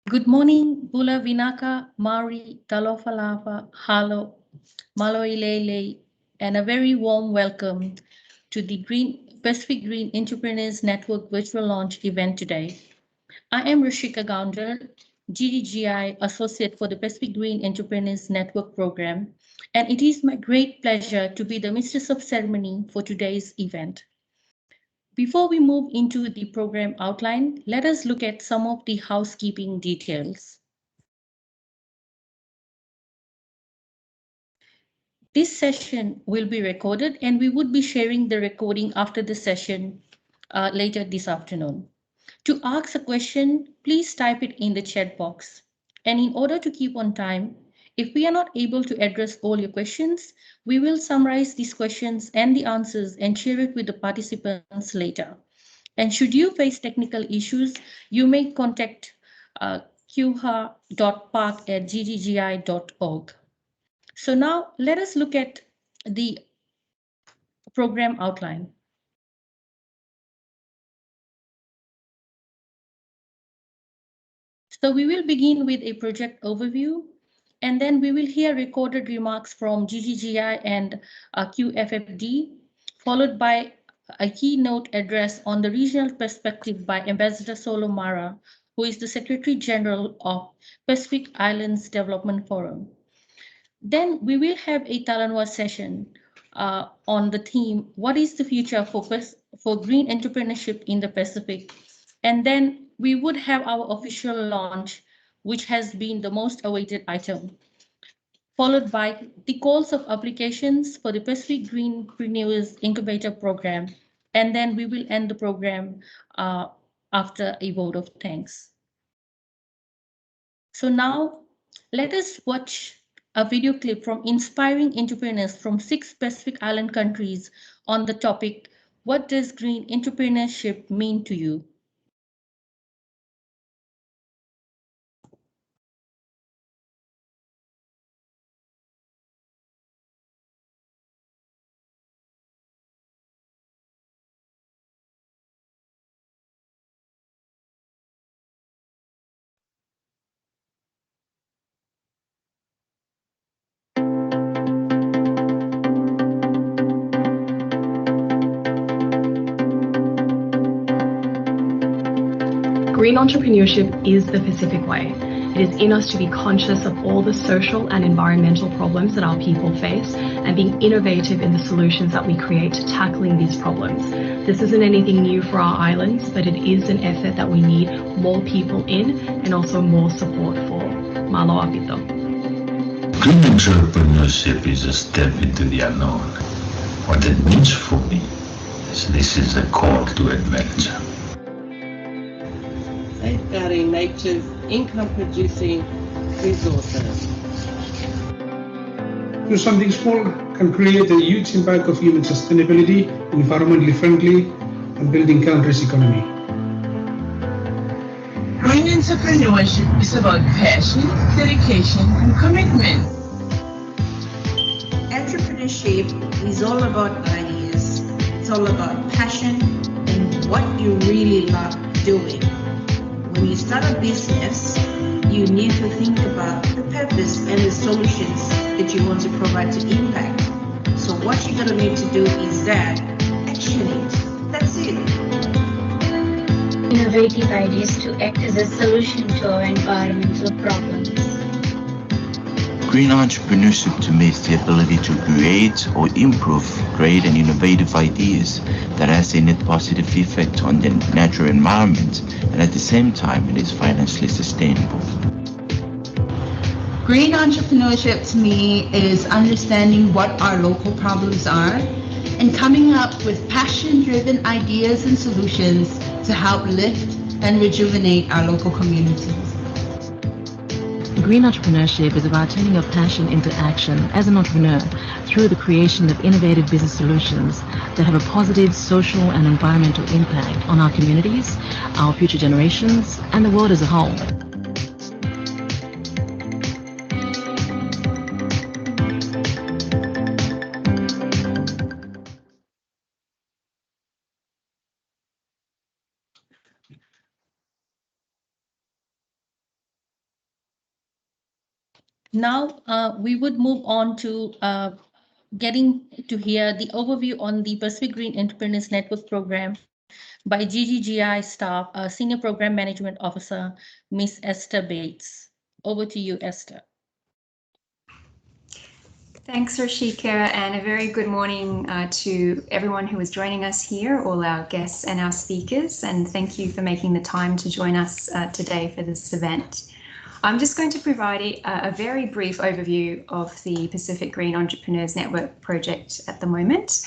Good morning, Bula Vinaka, Maori, Talofalafa, Halo, Maloilele, and a very warm welcome to the Pacific Green Entrepreneurs Network virtual launch event today. I am Rishika Goundar, GGGI Associate for the Pacific Green Entrepreneurs Network program, and it is my great pleasure to be the mistress of ceremony for today's event. Before we move into the program outline, let us look at some of the housekeeping details. This session will be recorded and we would be sharing the recording after the session later this afternoon. To ask a question, please type it in the chat box. And in order to keep on time, if we are not able to address all your questions, we will summarize these questions and the answers and share it with the participants later. And should you face technical issues, you may contact qha.park@gggi.org. So now let us look at the program outline. So we will begin with a project overview, and then we will hear recorded remarks from GGGI and QFFD, followed by a keynote address on the regional perspective by Ambassador Solomara, who is the Secretary General of Pacific Islands Development Forum. Then we will have a Talanoa session on the theme, what is the future for green entrepreneurship in the Pacific? And then we would have our official launch, which has been the most awaited item, followed by the calls of applications for the Pacific Greenpreneurs Incubator Program. And then we will end the program after a vote of thanks. So now let us watch a video clip from inspiring entrepreneurs from 6 Pacific Island countries on the topic, what does green entrepreneurship mean to you? Green entrepreneurship is the Pacific way. It is in us to be conscious of all the social and environmental problems that our people face and being innovative in the solutions that we create to tackling these problems. This isn't anything new for our islands, but it is an effort that we need more people in and also more support for. Malo apito. Green entrepreneurship is a step into the unknown. What it means for me is this is a call to adventure. Safeguarding nature's income-producing resources. Do something small can create a huge impact of human sustainability, environmentally friendly, and building country's economy. Green entrepreneurship is about passion, dedication, and commitment. Entrepreneurship is all about ideas. It's all about passion and what you really love doing. When you start a business, you need to think about the purpose and the solutions that you want to provide to impact. So what you're going to need to do is that, action it. That's it. Innovative ideas to act as a solution to our environmental problems. Green entrepreneurship to me is the ability to create or improve great and innovative ideas that has a net positive effect on the natural environment, and at the same time it is financially sustainable. Green entrepreneurship to me is understanding what our local problems are and coming up with passion-driven ideas and solutions to help lift and rejuvenate our local communities. Green entrepreneurship is about turning your passion into action as an entrepreneur through the creation of innovative business solutions that have a positive social and environmental impact on our communities, our future generations, and the world as a whole. Now we would move on to getting to hear the overview on the Pacific Green Entrepreneurs Network Program by GGGI staff, Senior Program Management Officer, Ms. Esther Bates. Over to you, Esther. Thanks, Rashika, and a very good morning to everyone who is joining us here, all our guests and our speakers, and thank you for making the time to join us today for this event. I'm just going to provide a very brief overview of the Pacific Green Entrepreneurs Network project at the moment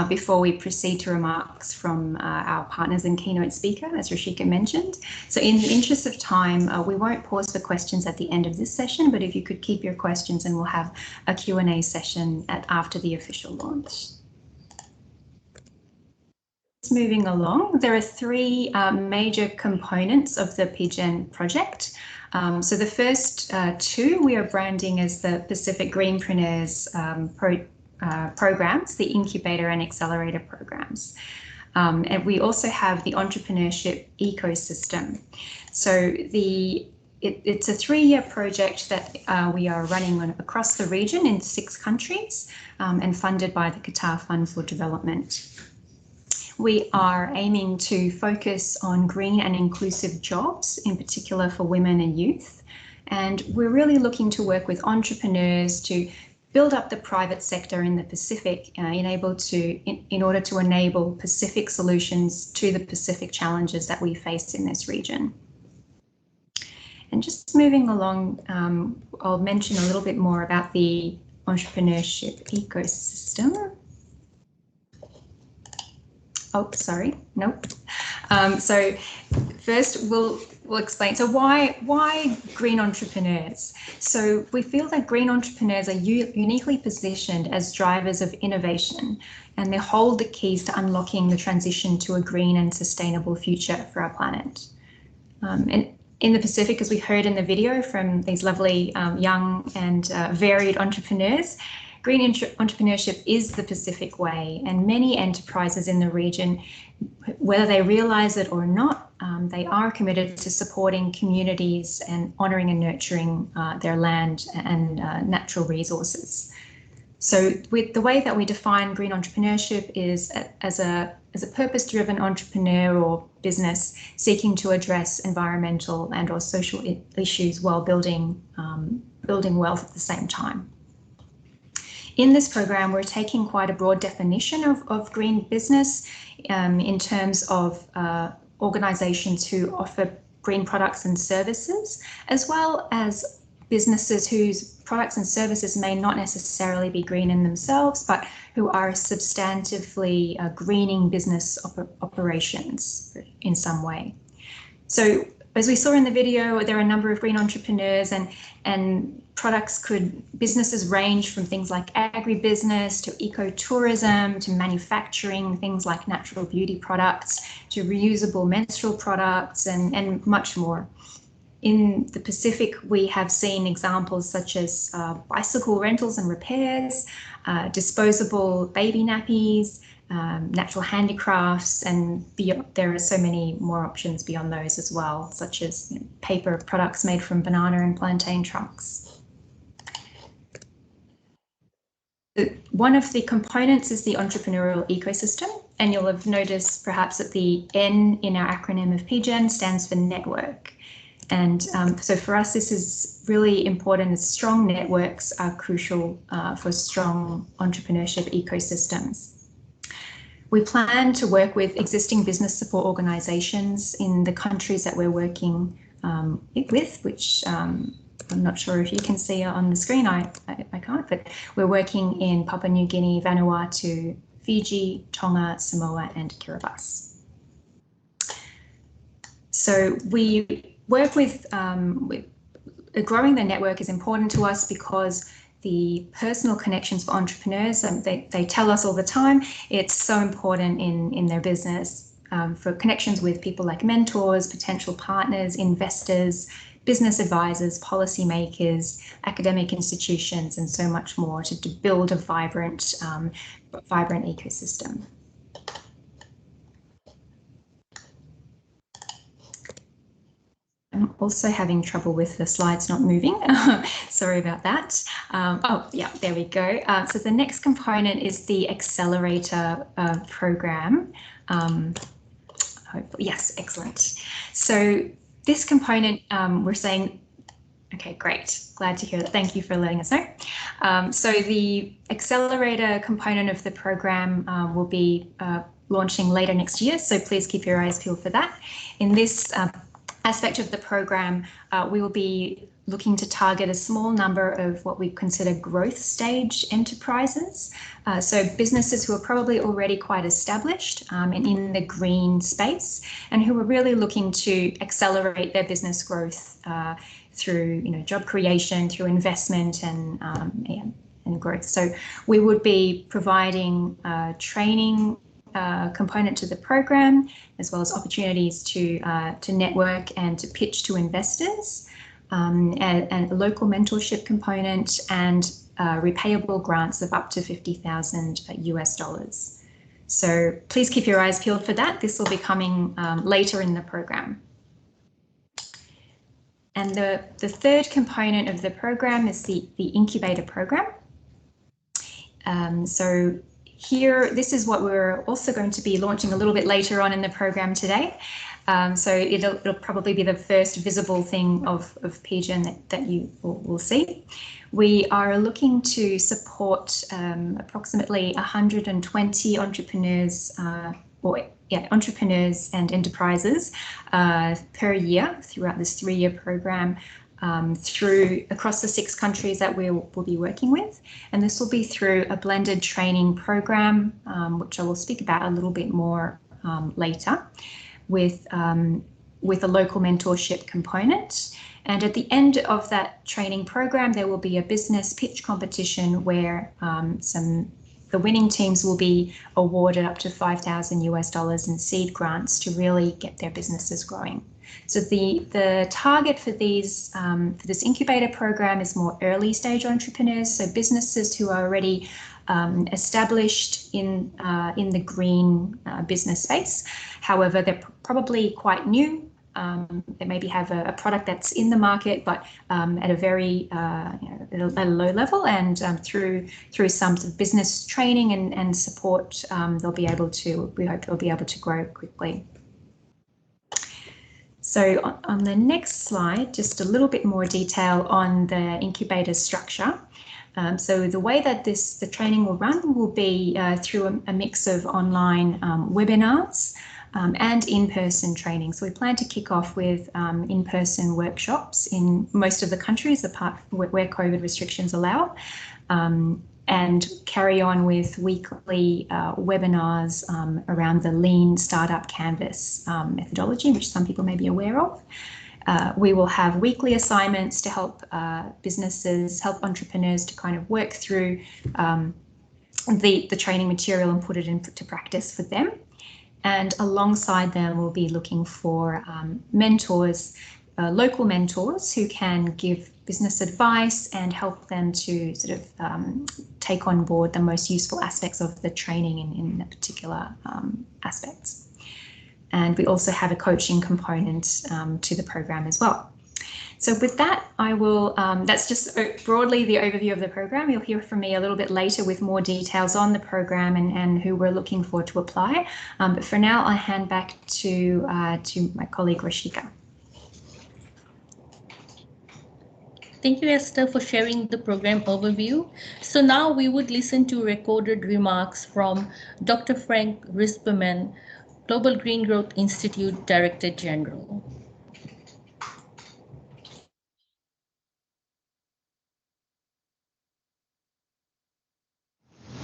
before we proceed to remarks from our partners and keynote speaker, as Rashika mentioned. So in the interest of time, we won't pause for questions at the end of this session, but if you could keep your questions, and we'll have a Q&A session after the official launch. Moving along, there are three major components of the PGEN project. So the first two we are branding as the Pacific Greenpreneurs programs, the incubator and accelerator programs. And we also have the entrepreneurship ecosystem. So it's a 3-year project that we are running across the region in 6 countries and funded by the Qatar Fund for Development. We are aiming to focus on green and inclusive jobs, in particular for women and youth. And we're really looking to work with entrepreneurs to build up the private sector in the Pacific in order to enable Pacific solutions to the Pacific challenges that we face in this region. And just moving along, I'll mention a little bit more about the entrepreneurship ecosystem. Oh, sorry, nope. So first we'll explain. So why green entrepreneurs? So we feel that green entrepreneurs are uniquely positioned as drivers of innovation, and they hold the keys to unlocking the transition to a green and sustainable future for our planet. And in the Pacific, as we heard in the video from these lovely young and varied entrepreneurs, green entrepreneurship is the Pacific way, and many enterprises in the region, whether they realize it or not, they are committed to supporting communities and honouring and nurturing their land and natural resources. So with the way that we define green entrepreneurship is as a purpose-driven entrepreneur or business seeking to address environmental and or social issues while building wealth at the same time. In this program, we're taking quite a broad definition of green business in terms of organisations who offer green products and services, as well as businesses whose products and services may not necessarily be green in themselves, but who are substantively greening business operations in some way. So as we saw in the video, there are a number of green entrepreneurs, and businesses range from things like agribusiness to ecotourism to manufacturing, things like natural beauty products to reusable menstrual products and much more. In the Pacific, we have seen examples such as bicycle rentals and repairs, disposable baby nappies, natural handicrafts, and there are so many more options beyond those as well, such as paper products made from banana and plantain trunks. One of the components is the entrepreneurial ecosystem, and you'll have noticed perhaps that the N in our acronym of PGEN stands for network. And so for us, this is really important. Strong networks are crucial for strong entrepreneurship ecosystems. We plan to work with existing business support organisations in the countries that we're working with, which I'm not sure if you can see on the screen, I can't, but we're working in Papua New Guinea, Vanuatu, Fiji, Tonga, Samoa and Kiribati. So we work with growing the network is important to us because the personal connections for entrepreneurs, they tell us all the time, it's so important in their business for connections with people like mentors, potential partners, investors, business advisors, policymakers, academic institutions, and so much more to build a vibrant ecosystem. I'm also having trouble with the slides not moving. Sorry about that. Oh, yeah, there we go. So the next component is the accelerator program. Hopefully, yes, excellent. So this component, we're saying, okay, great. Glad to hear that. Thank you for letting us know. So the accelerator component of the program will be launching later next year. So please keep your eyes peeled for that. In this aspect of the program, we will be looking to target a small number of what we consider growth stage enterprises. So businesses who are probably already quite established and in the green space, and who are really looking to accelerate their business growth through, job creation, through investment and growth. So we would be providing training component to the program, as well as opportunities to network and to pitch to investors, and a local mentorship component, and repayable grants of up to $50,000 US. So please keep your eyes peeled for that. This will be coming later in the program. And the third component of the program is the incubator program. So here, this is what we're also going to be launching a little bit later on in the program today. So it'll probably be the first visible thing of PGEN that you will see. We are looking to support approximately 120 entrepreneurs entrepreneurs and enterprises per year throughout this 3-year program, across the 6 countries that we will be working with. And this will be through a blended training program, which I will speak about a little bit more later, with a local mentorship component. And at the end of that training program, there will be a business pitch competition where the winning teams will be awarded up to $5,000 US in seed grants to really get their businesses growing. So the target for these for this incubator program is more early stage entrepreneurs, so businesses who are already established in the green business space. However, they're probably quite new. They maybe have a product that's in the market, but at a very at a low level, and through some sort of business training and support, they'll be able to. We hope they'll be able to grow quickly. So on the next slide, just a little bit more detail on the incubator structure. So the way that the training will run will be through a mix of online webinars and in-person training. So we plan to kick off with in-person workshops in most of the countries apart where COVID restrictions allow, and carry on with weekly webinars around the Lean Startup Canvas methodology, which some people may be aware of. We will have weekly assignments to help businesses, help entrepreneurs to kind of work through the training material and put it into practice for them. And alongside them, we'll be looking for mentors, local mentors who can give business advice and help them to sort of take on board the most useful aspects of the training in the particular aspects. And we also have a coaching component to the program as well. So with that, I will, that's just broadly the overview of the program. You'll hear from me a little bit later with more details on the program and who we're looking for to apply. But for now, I hand back to my colleague, Rashika. Thank you, Esther, for sharing the program overview. So now we would listen to recorded remarks from Dr. Frank Risperman, Global Green Growth Institute Director General.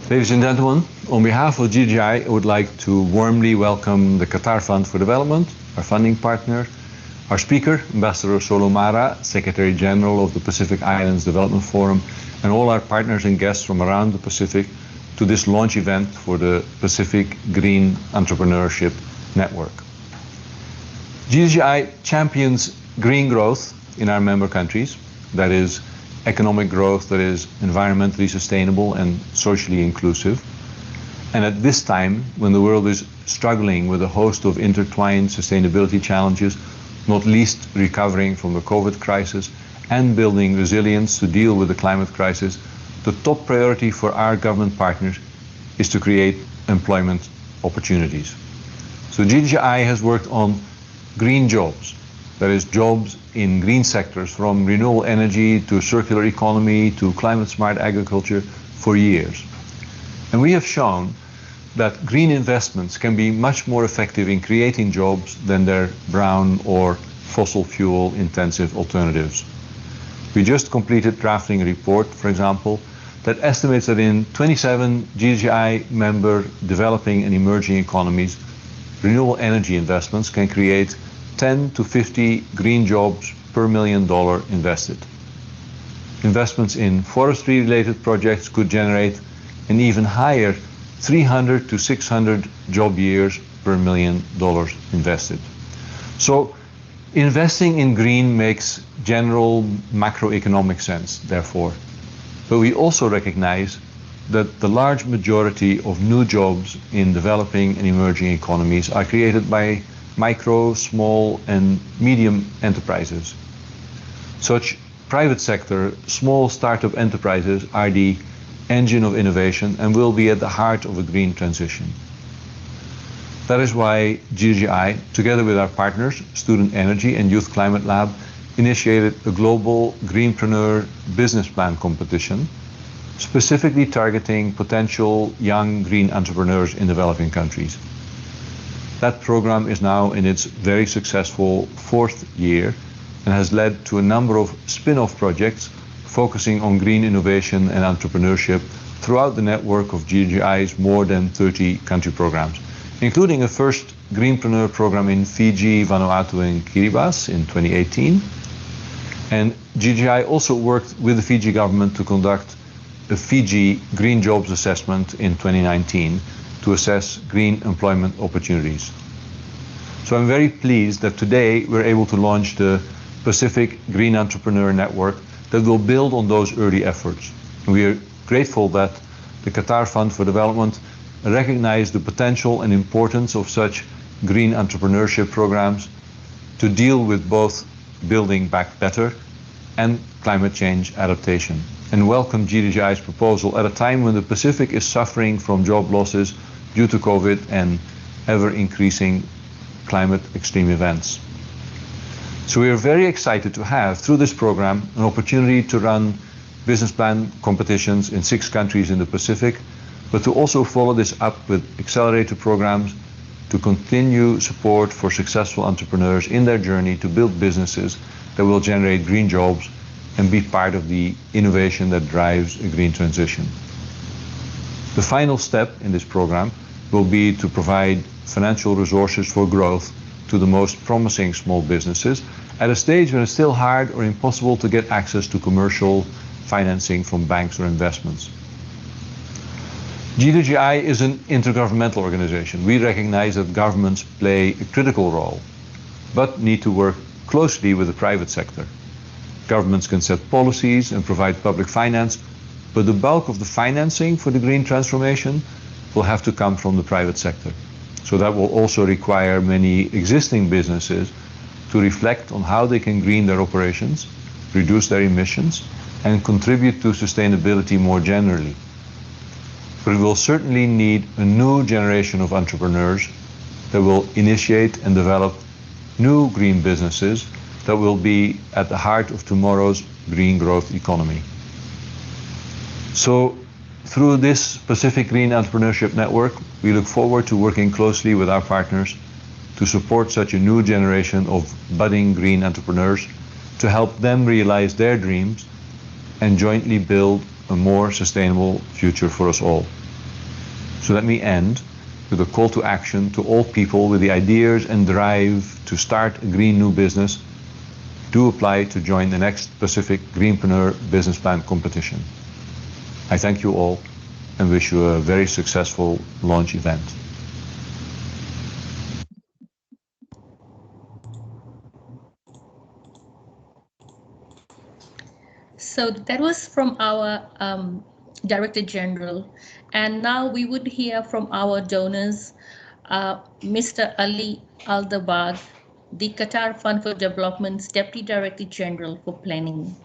Ladies and gentlemen, on behalf of GGGI, I would like to warmly welcome the Qatar Fund for Development, our funding partner, our speaker, Ambassador Solomara, Secretary General of the Pacific Islands Development Forum, and all our partners and guests from around the Pacific to this launch event for the Pacific Green Entrepreneurship Network. GGGI champions green growth in our member countries, that is, economic growth that is environmentally sustainable and socially inclusive. And at this time, when the world is struggling with a host of intertwined sustainability challenges, not least recovering from the COVID crisis and building resilience to deal with the climate crisis, the top priority for our government partners is to create employment opportunities. So GGGI has worked on green jobs, that is jobs in green sectors from renewable energy to circular economy to climate smart agriculture for years. And we have shown that green investments can be much more effective in creating jobs than their brown or fossil fuel intensive alternatives. We just completed drafting a report, for example, that estimates that in 27 GGGI member developing and emerging economies, renewable energy investments can create 10 to 50 green jobs per $1 million invested. Investments in forestry related projects could generate an even higher 300 to 600 job years per $1 million invested. So investing in green makes general macroeconomic sense, therefore. But we also recognize that the large majority of new jobs in developing and emerging economies are created by micro, small, and medium enterprises. Such private sector, small startup enterprises are the engine of innovation and will be at the heart of a green transition. That is why GGGI, together with our partners, Student Energy and Youth Climate Lab, initiated a global Greenpreneur business plan competition, specifically targeting potential young green entrepreneurs in developing countries. That program is now in its very successful 4th year and has led to a number of spin-off projects focusing on green innovation and entrepreneurship throughout the network of GGGI's more than 30 country programs, including a first Greenpreneur program in Fiji, Vanuatu, and Kiribati in 2018. And GGGI also worked with the Fiji government to conduct a Fiji Green Jobs Assessment in 2019 to assess green employment opportunities. So I'm very pleased that today we're able to launch the Pacific Green Entrepreneur Network that will build on those early efforts. And we are grateful that the Qatar Fund for Development recognized the potential and importance of such green entrepreneurship programs to deal with both building back better and climate change adaptation, and welcome GGGI's proposal at a time when the Pacific is suffering from job losses due to COVID and ever-increasing climate extreme events. So we are very excited to have, through this program, an opportunity to run business plan competitions in 6 countries in the Pacific, but to also follow this up with accelerator programs to continue support for successful entrepreneurs in their journey to build businesses that will generate green jobs and be part of the innovation that drives a green transition. The final step in this program will be to provide financial resources for growth to the most promising small businesses at a stage when it's still hard or impossible to get access to commercial financing from banks or investments. GGGI is an intergovernmental organization. We recognize that governments play a critical role, but need to work closely with the private sector. Governments can set policies and provide public finance, but the bulk of the financing for the green transformation will have to come from the private sector. So that will also require many existing businesses to reflect on how they can green their operations, reduce their emissions, and contribute to sustainability more generally. But we will certainly need a new generation of entrepreneurs that will initiate and develop new green businesses that will be at the heart of tomorrow's green growth economy. So through this Pacific Green Entrepreneurship Network, we look forward to working closely with our partners to support such a new generation of budding green entrepreneurs, to help them realize their dreams and jointly build a more sustainable future for us all. So let me end with a call to action to all people with the ideas and drive to start a green new business. Do apply to join the next Pacific Greenpreneur Business Plan competition. I thank you all and wish you a very successful launch event. So that was from our Director General. And now we would hear from our donors, Mr. Ali Aldabag, the Qatar Fund for Development's Deputy Director General for Planning.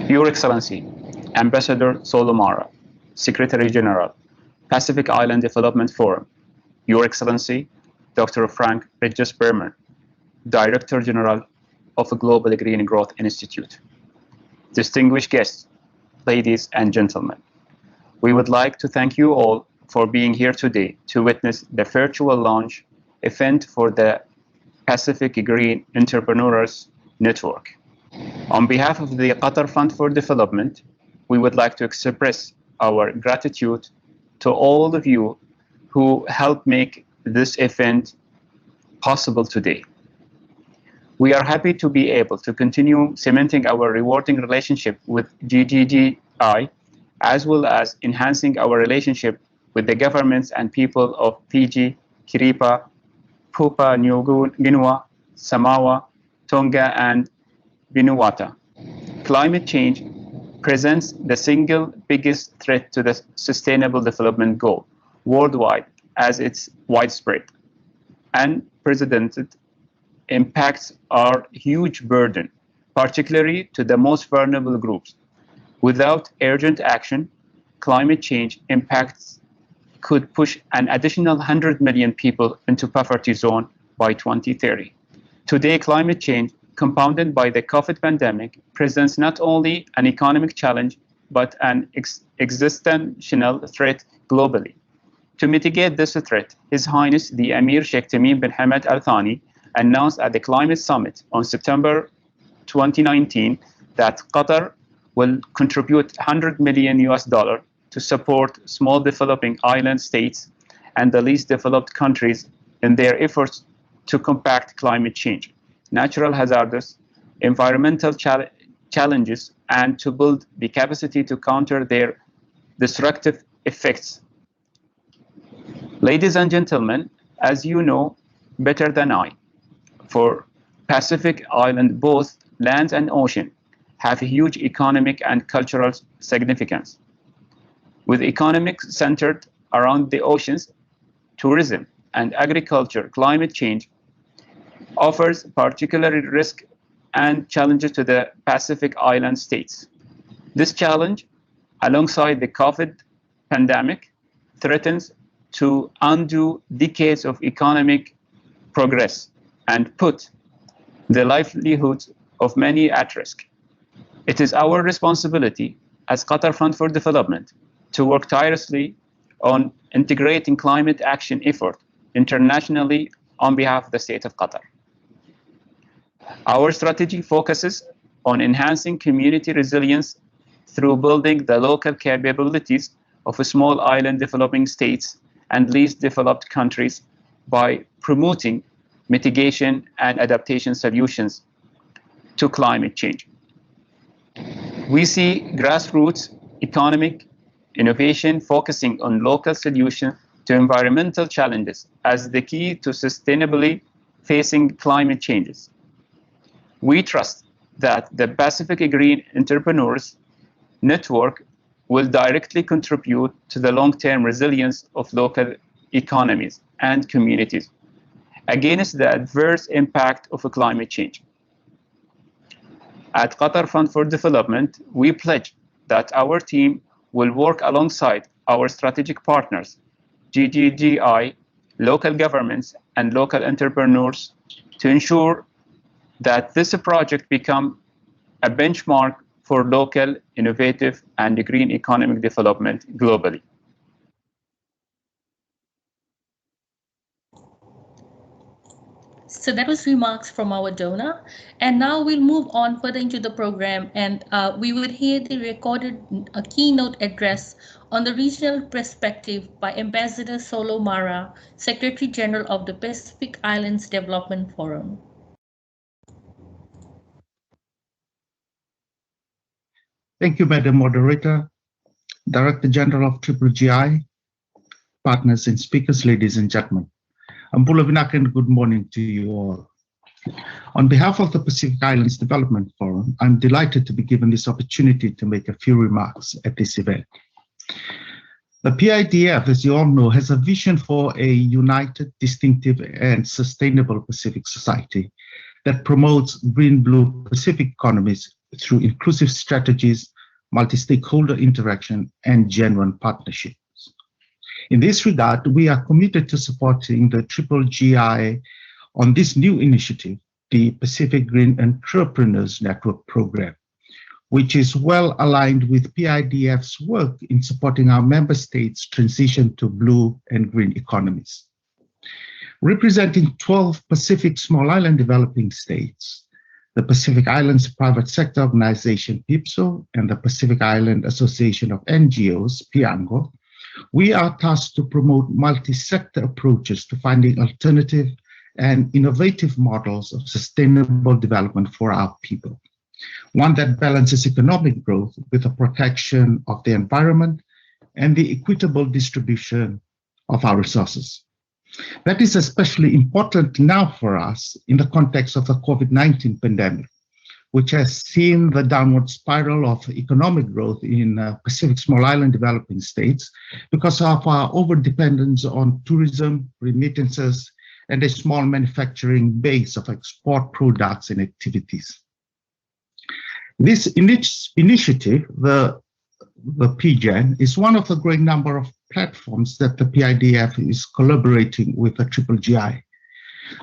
Your Excellency, Ambassador Solomara, Secretary General, Pacific Island Development Forum, Your Excellency, Dr. Frank Regis Berman, Director General of the Global Green Growth Institute. Distinguished guests, ladies and gentlemen, we would like to thank you all for being here today to witness the virtual launch event for the Pacific Green Entrepreneurs Network. On behalf of the Qatar Fund for Development, we would like to express our gratitude to all of you who helped make this event possible today. We are happy to be able to continue cementing our rewarding relationship with GGGI, as well as enhancing our relationship with the governments and people of Fiji, Kiribati, Papua New Guinea, Samoa, Tonga and Vanuatu. Climate change presents the single biggest threat to the Sustainable Development Goal worldwide, as it's widespread. Unprecedented impacts are a huge burden, particularly to the most vulnerable groups. Without urgent action, climate change impacts could push an additional 100 million people into poverty zone by 2030. Today, climate change, compounded by the COVID pandemic, presents not only an economic challenge, but an existential threat globally. To mitigate this threat, His Highness the Emir Sheikh Tamim bin Hamad Al Thani announced at the Climate Summit on September 2019 that Qatar will contribute $100 million to support small developing island states and the least developed countries in their efforts to combat climate change, natural hazards, environmental challenges, and to build the capacity to counter their destructive effects. Ladies and gentlemen, as you know better than I, for Pacific Island, both land and ocean have a huge economic and cultural significance. With economics centered around the oceans, tourism and agriculture, climate change offers particular risk and challenges to the Pacific Island states. This challenge, alongside the COVID pandemic, threatens to undo decades of economic progress and put the livelihoods of many at risk. It is our responsibility as Qatar Fund for Development to work tirelessly on integrating climate action effort internationally on behalf of the state of Qatar. Our strategy focuses on enhancing community resilience through building the local capabilities of small island developing states and least developed countries by promoting mitigation and adaptation solutions to climate change. We see grassroots economic innovation focusing on local solutions to environmental challenges as the key to sustainably facing climate changes. We trust that the Pacific Green Entrepreneurs Network will directly contribute to the long-term resilience of local economies and communities against the adverse impact of climate change. At Qatar Fund for Development, we pledge that our team will work alongside our strategic partners, GGGI, local governments, and local entrepreneurs to ensure that this project become a benchmark for local, innovative, and green economic development globally. So that was remarks from our donor. And now we'll move on further into the program, and we will hear the recorded keynote address on the regional perspective by Ambassador Solomara, Secretary General of the Pacific Islands Development Forum. Thank you, Madam Moderator, Director General of GGGI, partners and speakers, ladies and gentlemen. Ampulavinak and good morning to you all. On behalf of the Pacific Islands Development Forum, I'm delighted to be given this opportunity to make a few remarks at this event. The PIDF, as you all know, has a vision for a united, distinctive, and sustainable Pacific society that promotes green-blue Pacific economies through inclusive strategies, multi-stakeholder interaction, and genuine partnerships. In this regard, we are committed to supporting the GGGI on this new initiative, the Pacific Green Entrepreneurs Network Program, which is well aligned with PIDF's work in supporting our member states' transition to blue and green economies. Representing 12 Pacific Small Island developing states, the Pacific Islands Private Sector Organization, PIPSO, and the Pacific Island Association of NGOs, PIANGO, we are tasked to promote multi-sector approaches to finding alternative and innovative models of sustainable development for our people. One that balances economic growth with the protection of the environment and the equitable distribution of our resources. That is especially important now for us in the context of the COVID-19 pandemic, which has seen the downward spiral of economic growth in Pacific Small Island developing states because of our overdependence on tourism, remittances, and a small manufacturing base of export products and activities. This initiative, the PGEN, is one of the growing number of platforms that the PIDF is collaborating with the GGGI,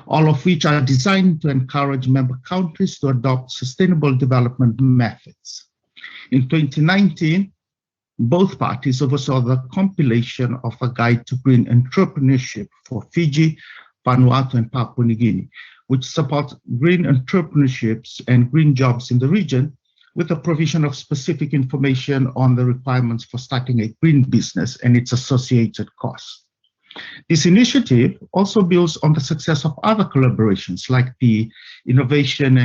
all of which are designed to encourage member countries to adopt sustainable development methods. In 2019, both parties oversaw the compilation of a guide to green entrepreneurship for Fiji, Vanuatu, and Papua New Guinea, which supports green entrepreneurships and green jobs in the region with the provision of specific information on the requirements for starting a green business and its associated costs. This initiative also builds on the success of other collaborations like the Innovation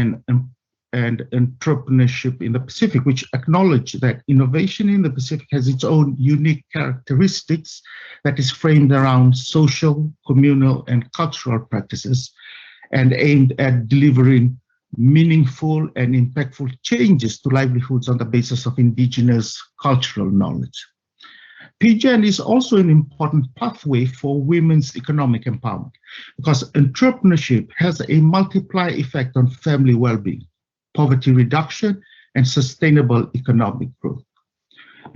and Entrepreneurship in the Pacific, which acknowledge that innovation in the Pacific has its own unique characteristics that is framed around social, communal, and cultural practices and aimed at delivering meaningful and impactful changes to livelihoods on the basis of indigenous cultural knowledge. PGEN is also an important pathway for women's economic empowerment because entrepreneurship has a multiplier effect on family well-being, poverty reduction, and sustainable economic growth.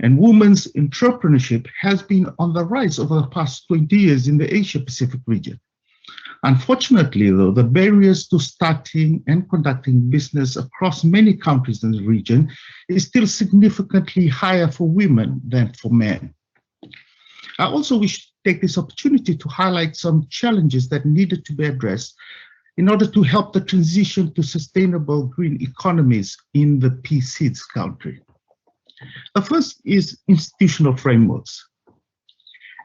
And women's entrepreneurship has been on the rise over the past 20 years in the Asia-Pacific region. Unfortunately, though, the barriers to starting and conducting business across many countries in the region is still significantly higher for women than for men. I also wish to take this opportunity to highlight some challenges that needed to be addressed in order to help the transition to sustainable green economies in the PCED's country. The first is institutional frameworks.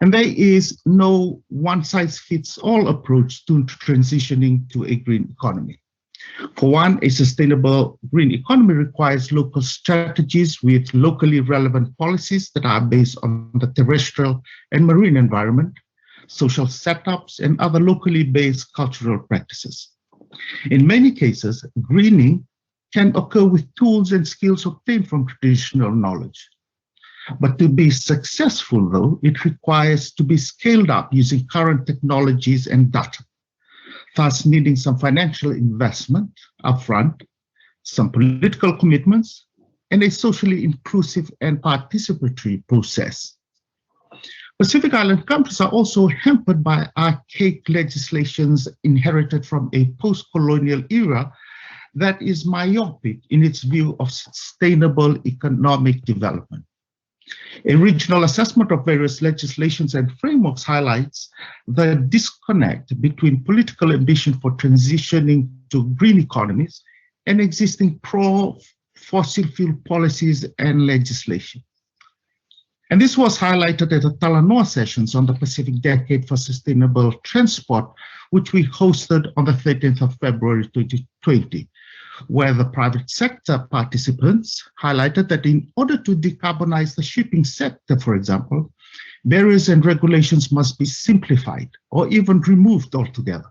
And there is no one-size-fits-all approach to transitioning to a green economy. For one, a sustainable green economy requires local strategies with locally relevant policies that are based on the terrestrial and marine environment, social setups, and other locally based cultural practices. In many cases, greening can occur with tools and skills obtained from traditional knowledge. But to be successful, though, it requires to be scaled up using current technologies and data, thus needing some financial investment upfront, some political commitments, and a socially inclusive and participatory process. Pacific Island countries are also hampered by archaic legislations inherited from a post-colonial era that is myopic in its view of sustainable economic development. A regional assessment of various legislations and frameworks highlights the disconnect between political ambition for transitioning to green economies and existing pro-fossil fuel policies and legislation. And this was highlighted at the Talanoa sessions on the Pacific Decade for Sustainable Transport, which we hosted on the 13th of February 2020. Where the private sector participants highlighted that in order to decarbonize the shipping sector, for example, barriers and regulations must be simplified or even removed altogether.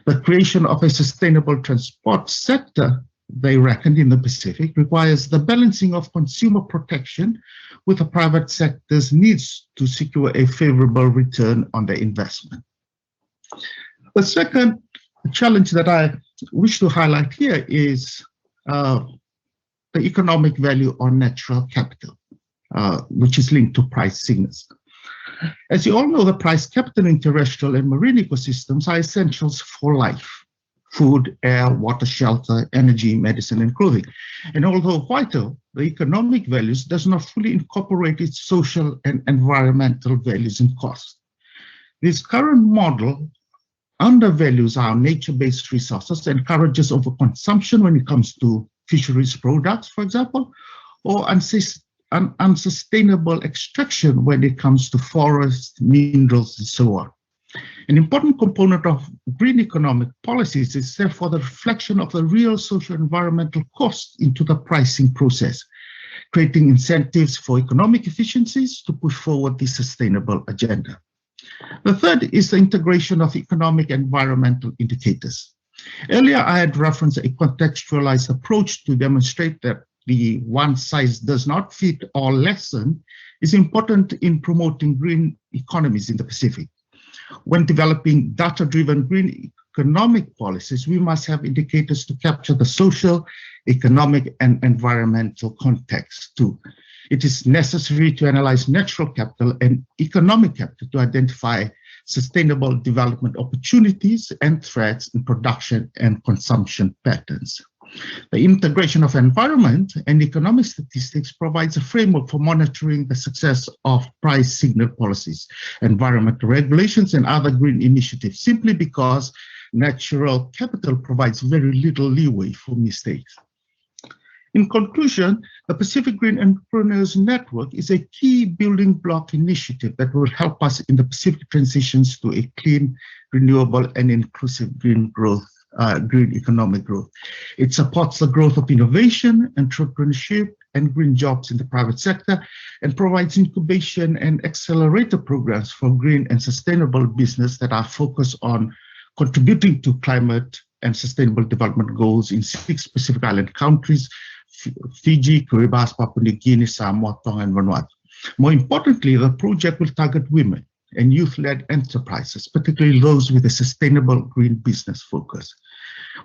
The creation of a sustainable transport sector, they reckoned, in the Pacific requires the balancing of consumer protection with the private sector's needs to secure a favorable return on their investment. The second challenge that I wish to highlight here is the economic value on natural capital, which is linked to price signals. As you all know, the price capital in terrestrial and marine ecosystems are essentials for life: food, air, water, shelter, energy, medicine, and clothing. And although vital, the economic values does not fully incorporate its social and environmental values and costs. This current model undervalues our nature-based resources, encourages overconsumption when it comes to fisheries products, for example, or unsustainable extraction when it comes to forests, minerals, and so on. An important component of green economic policies is therefore the reflection of the real social environmental costs into the pricing process, creating incentives for economic efficiencies to push forward the sustainable agenda. The third is the integration of economic and environmental indicators. Earlier, I had referenced a contextualized approach to demonstrate that the one-size-does-not-fit-all lesson is important in promoting green economies in the Pacific. When developing data-driven green economic policies, we must have indicators to capture the social, economic, and environmental context too. It is necessary to analyze natural capital and economic capital to identify sustainable development opportunities and threats in production and consumption patterns. The integration of environment and economic statistics provides a framework for monitoring the success of price signal policies, environmental regulations, and other green initiatives, simply because natural capital provides very little leeway for mistakes. In conclusion, the Pacific Green Entrepreneurs Network is a key building block initiative that will help us in the Pacific transitions to a clean, renewable, and inclusive green economic growth. It supports the growth of innovation, entrepreneurship, and green jobs in the private sector, and provides incubation and accelerator programs for green and sustainable business that are focused on contributing to climate and sustainable development goals in 6 Pacific Island countries: Fiji, Kiribati, Papua New Guinea, Samoa, Tonga, and Vanuatu. More importantly, the project will target women and youth-led enterprises, particularly those with a sustainable green business focus.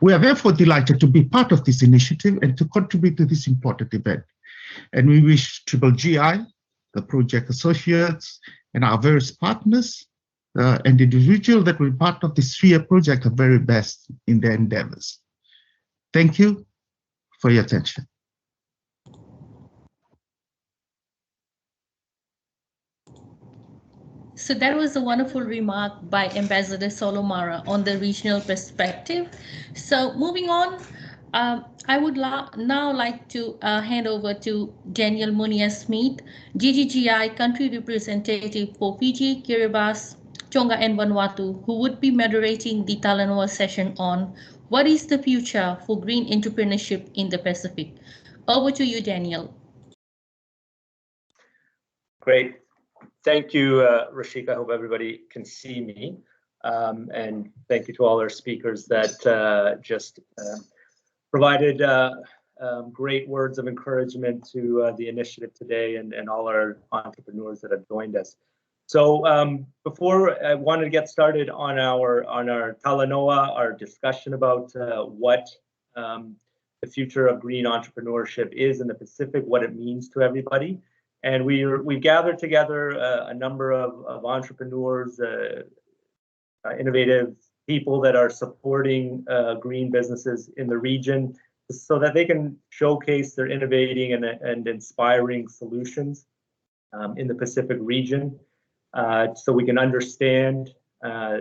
We are therefore delighted to be part of this initiative and to contribute to this important event. And we wish GGGI, the project associates, and our various partners and individuals that will be part of this 3-year project the very best in their endeavors. Thank you for your attention. So that was a wonderful remark by Ambassador Solomara on the regional perspective. So moving on, I would now like to hand over to Daniel Munia-Smith, GGGI country representative for Fiji, Kiribati, Tonga and Vanuatu, who would be moderating the Talanoa session on what is the future for green entrepreneurship in the Pacific. Over to you, Daniel. Great. Thank you, Rashika. I hope everybody can see me. And thank you to all our speakers that just provided great words of encouragement to the initiative today and all our entrepreneurs that have joined us. So before I wanted to get started on our Talanoa, our discussion about what the future of green entrepreneurship is in the Pacific, what it means to everybody. And we gathered together a number of entrepreneurs, innovative people that are supporting green businesses in the region so that they can showcase their innovating and inspiring solutions in the Pacific region, so we can understand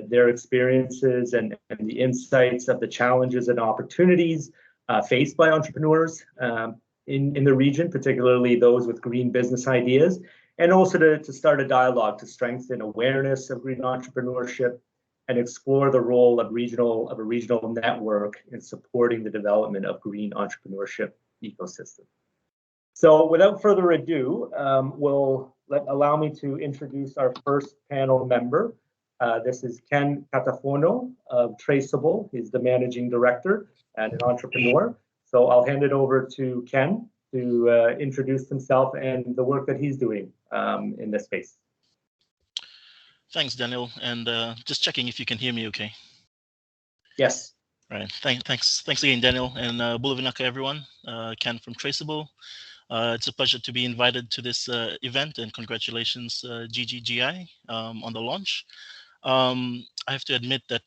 their experiences and the insights of the challenges and opportunities faced by entrepreneurs in the region, particularly those with green business ideas, and also to start a dialogue to strengthen awareness of green entrepreneurship and explore the role of a regional network in supporting the development of green entrepreneurship ecosystem. So without further ado, allow me to introduce our first panel member. This is Ken Katafono of Traceable. He's the managing director and an entrepreneur. So I'll hand it over to Ken to introduce himself and the work that he's doing in this space. Thanks, Daniel. And just checking if you can hear me okay. Yes. Right. Thanks again, Daniel, and Bulavinaka, everyone. Ken from Traceable. It's a pleasure to be invited to this event, and congratulations, GGGI, on the launch. I have to admit that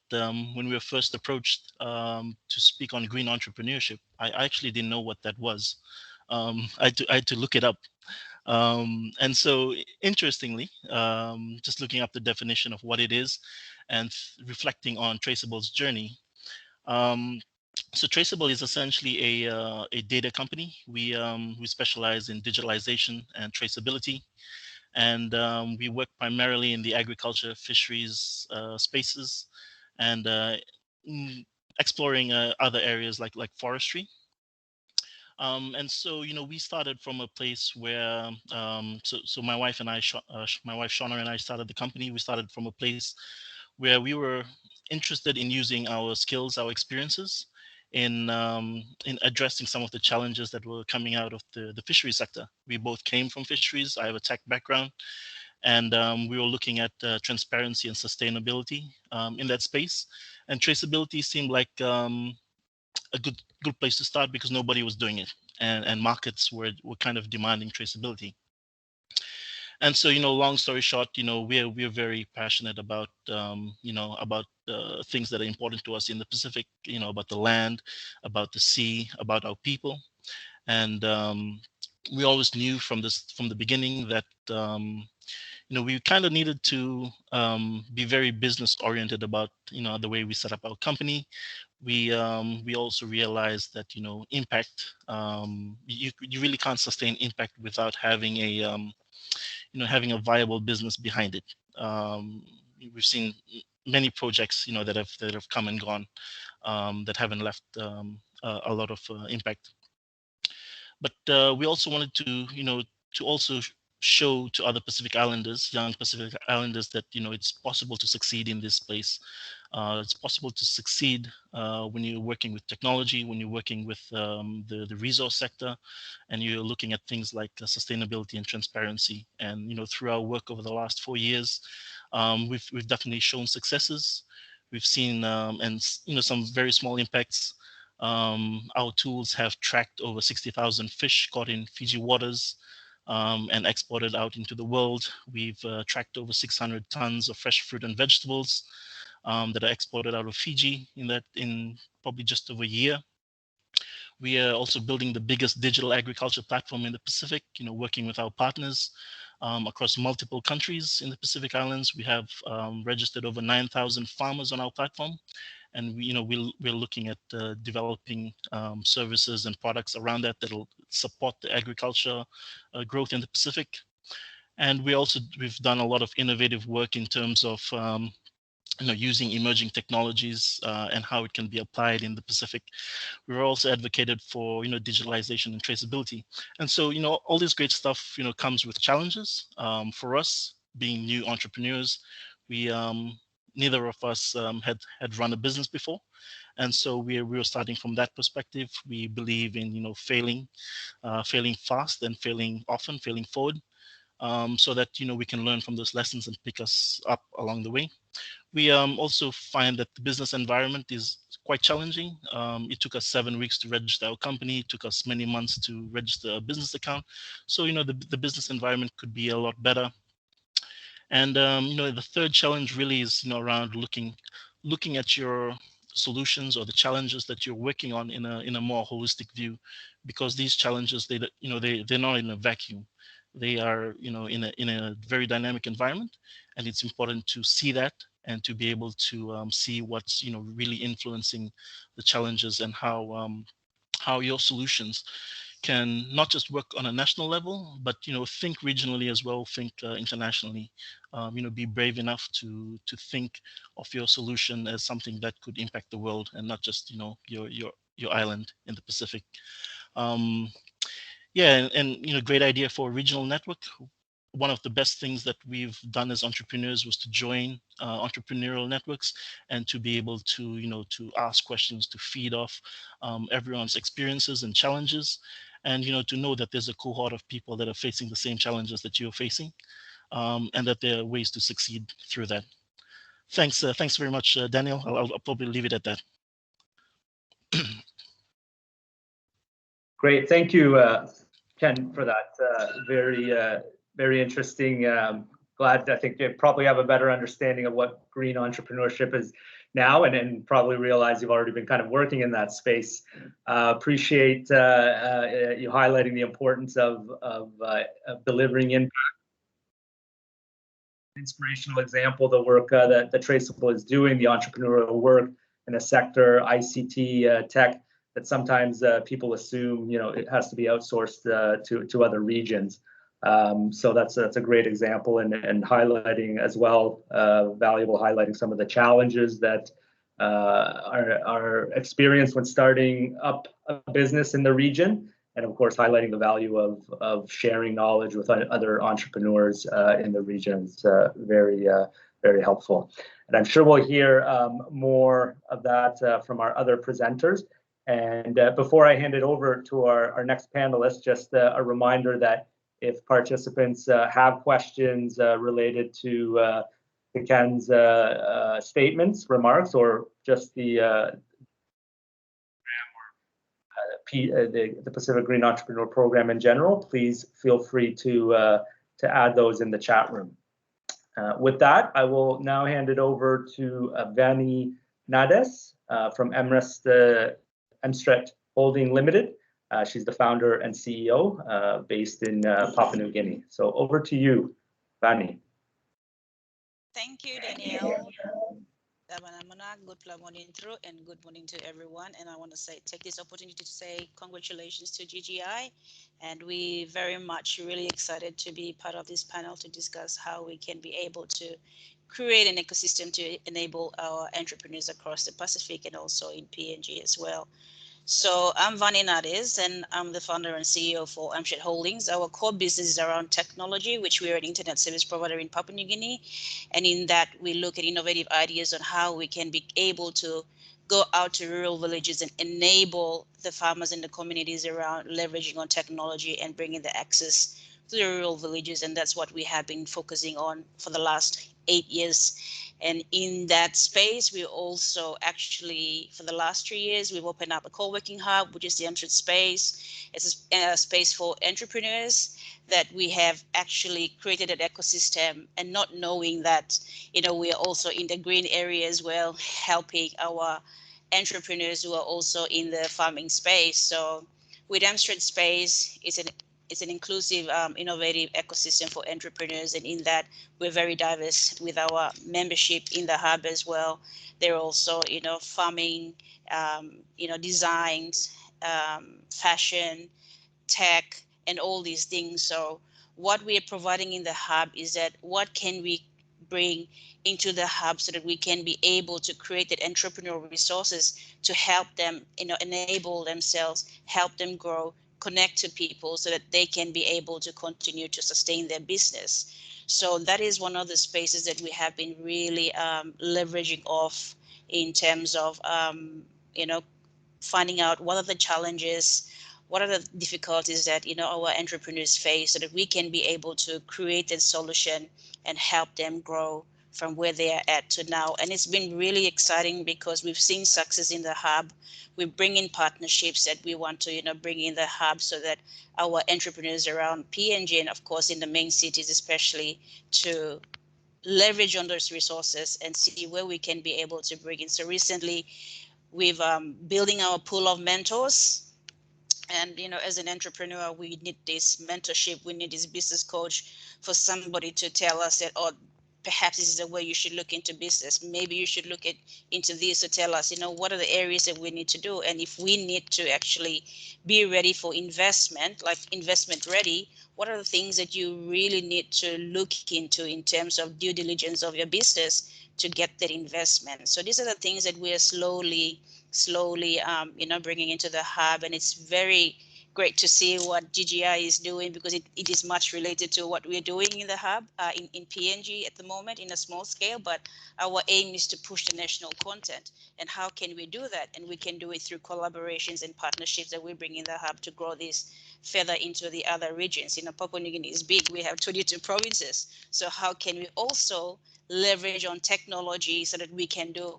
when we were first approached to speak on green entrepreneurship, I actually didn't know what that was. I had to look it up. And so, interestingly, just looking up the definition of what it is and reflecting on Traceable's journey. So Traceable is essentially a data company. We specialize in digitalization and traceability, and we work primarily in the agriculture, fisheries spaces, and exploring other areas like forestry. And so, we started from a place where, so my wife and I, my wife Shauna and I started the company. We started from a place where we were interested in using our skills, our experiences in addressing some of the challenges that were coming out of the fisheries sector. We both came from fisheries. I have a tech background, and we were looking at transparency and sustainability in that space. And traceability seemed like a good place to start because nobody was doing it, and markets were kind of demanding traceability. And so, long story short, we're very passionate about things that are important to us in the Pacific, about the land, about the sea, about our people. And we always knew from the beginning that we kind of needed to be very business oriented about the way we set up our company. We also realized that impact, you really can't sustain impact without having having a viable business behind it. We've seen many projects that have come and gone that haven't left a lot of impact. But we also wanted to also show to other Pacific Islanders, young Pacific Islanders, that it's possible to succeed in this space. It's possible to succeed when you're working with technology, when you're working with the resource sector, and you're looking at things like sustainability and transparency. And through our work over the last 4 years, we've definitely shown successes. We've seen and some very small impacts. Our tools have tracked over 60,000 fish caught in Fiji waters and exported out into the world. We've tracked over 600 tons of fresh fruit and vegetables that are exported out of Fiji in probably just over a year. We are also building the biggest digital agriculture platform in the Pacific, working with our partners across multiple countries in the Pacific Islands. We have registered over 9,000 farmers on our platform. And we're looking at developing services and products around that'll support the agriculture growth in the Pacific. And we've done a lot of innovative work in terms of using emerging technologies and how it can be applied in the Pacific. We're also advocated for digitalization and traceability. And so all this great stuff comes with challenges. For us, being new entrepreneurs, we neither of us had run a business before, and so we were starting from that perspective. We believe in failing fast and failing often, failing forward, so that we can learn from those lessons and pick us up along the way. We also find that the business environment is quite challenging. It took us 7 weeks to register our company. It took us many months to register a business account. So the business environment could be a lot better. And the third challenge really is around looking at your solutions or the challenges that you're working on in a more holistic view, because these challenges they're not in a vacuum. They are in a very dynamic environment, and it's important to see that and to be able to see what's really influencing the challenges, and how your solutions can not just work on a national level, but think regionally as well, think internationally. Be brave enough to think of your solution as something that could impact the world, and not just your island in the Pacific. Yeah, and great idea for a regional network. One of the best things that we've done as entrepreneurs was to join entrepreneurial networks, and to be able to to ask questions, to feed off everyone's experiences and challenges. and to know that there's a cohort of people that are facing the same challenges that you're facing, and that there are ways to succeed through that. Thanks very much, Daniel. I'll probably leave it at that. Great, thank you, Ken, for that. Very interesting. Glad, I think you probably have a better understanding of what green entrepreneurship is now, and probably realize you've already been kind of working in that space. Appreciate you highlighting the importance of delivering impact. Inspirational example, the work that Traceable is doing, the entrepreneurial work in a sector, ICT, tech, that sometimes people assume, it has to be outsourced to other regions. So that's a great example, and highlighting as well, valuable, highlighting some of the challenges that are experienced when starting up a business in the region, and of course highlighting the value of sharing knowledge with other entrepreneurs in the region. It's very helpful, and I'm sure we'll hear more of that from our other presenters. And before I hand it over to our next panelist, just a reminder that if participants have questions related to Ken's statements, remarks, or just the Pacific Green Entrepreneur Program in general, please feel free to add those in the chat room. With that, I will now hand it over to Vani Nades from Emstret Holding Limited. She's the founder and CEO based in Papua New Guinea. So over to you, Vani. Thank you, Daniel. Good morning through, and good morning to everyone. And I want to take this opportunity to say congratulations to GGI, and we very much really excited to be part of this panel to discuss how we can be able to create an ecosystem to enable our entrepreneurs across the Pacific and also in PNG as well. So I'm Vani Nades, and I'm the founder and CEO for Emstret Holdings. Our core business is around technology, which we are an internet service provider in Papua New Guinea. And in that, we look at innovative ideas on how we can be able to go out to rural villages and enable the farmers and the communities around leveraging on technology and bringing the access to the rural villages. And that's what we have been focusing on for the last 8 years. And in that space, we also actually, for the last 3 years, we've opened up a co-working hub, which is the Emstret Space. It's a space for entrepreneurs that we have actually created an ecosystem, and not knowing that, we are also in the green area as well, helping our entrepreneurs who are also in the farming space. So with Emstret Space, it's an inclusive, innovative ecosystem for entrepreneurs, and in that we're very diverse with our membership in the hub as well. They're also, farming, designs, fashion, tech, and all these things. So what we are providing in the hub is that what can we bring into the hub so that we can be able to create that entrepreneurial resources to help them, enable themselves, help them grow, connect to people so that they can be able to continue to sustain their business. So that is one of the spaces that we have been really leveraging off in terms of, finding out what are the challenges, what are the difficulties that, our entrepreneurs face so that we can be able to create a solution and help them grow from where they are at to now. And it's been really exciting because we've seen success in the hub. We bring in partnerships that we want to, bring in the hub so that our entrepreneurs around PNG and of course in the main cities, especially, to leverage on those resources and see where we can be able to bring in. So recently we've building our pool of mentors. And, as an entrepreneur, we need this mentorship. We need this business coach for somebody to tell us that, oh, perhaps this is the way you should look into business. Maybe you should look into this to tell us, what are the areas that we need to do? And if we need to actually be ready for investment, like investment ready, what are the things that you really need to look into in terms of due diligence of your business to get that investment? So these are the things that we are slowly, bringing into the hub. And it's very great to see what GGI is doing because it is much related to what we're doing in the hub in PNG at the moment in a small scale, but our aim is to push the national content. And how can we do that? And we can do it through collaborations and partnerships that we bring in the hub to grow this further into the other regions. Papua New Guinea is big. We have 22 provinces. So how can we also leverage on technology so that we can do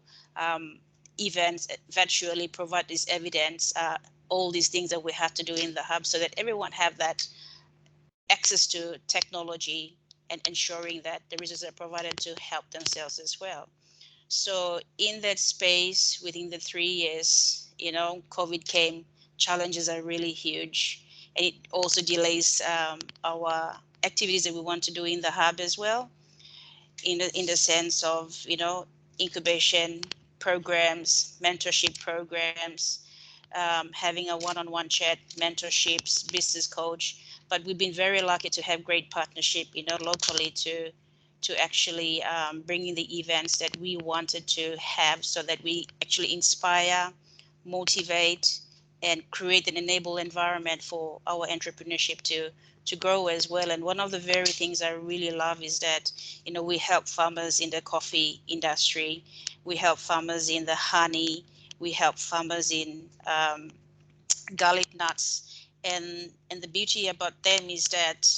events virtually, provide this evidence, all these things that we have to do in the hub so that everyone have that access to technology and ensuring that the resources are provided to help themselves as well. So in that space, within the 3 years, COVID came, challenges are really huge, and it also delays our activities that we want to do in the hub as well, in the sense of, incubation programs, mentorship programs, having a one-on-one chat, mentorships, business coach. But we've been very lucky to have great partnership, locally to actually bring in the events that we wanted to have so that we actually inspire, motivate, and create an enable environment for our entrepreneurship to grow as well. And one of the very things I really love is that, we help farmers in the coffee industry, we help farmers in the honey, we help farmers in garlic nuts, and the beauty about them is that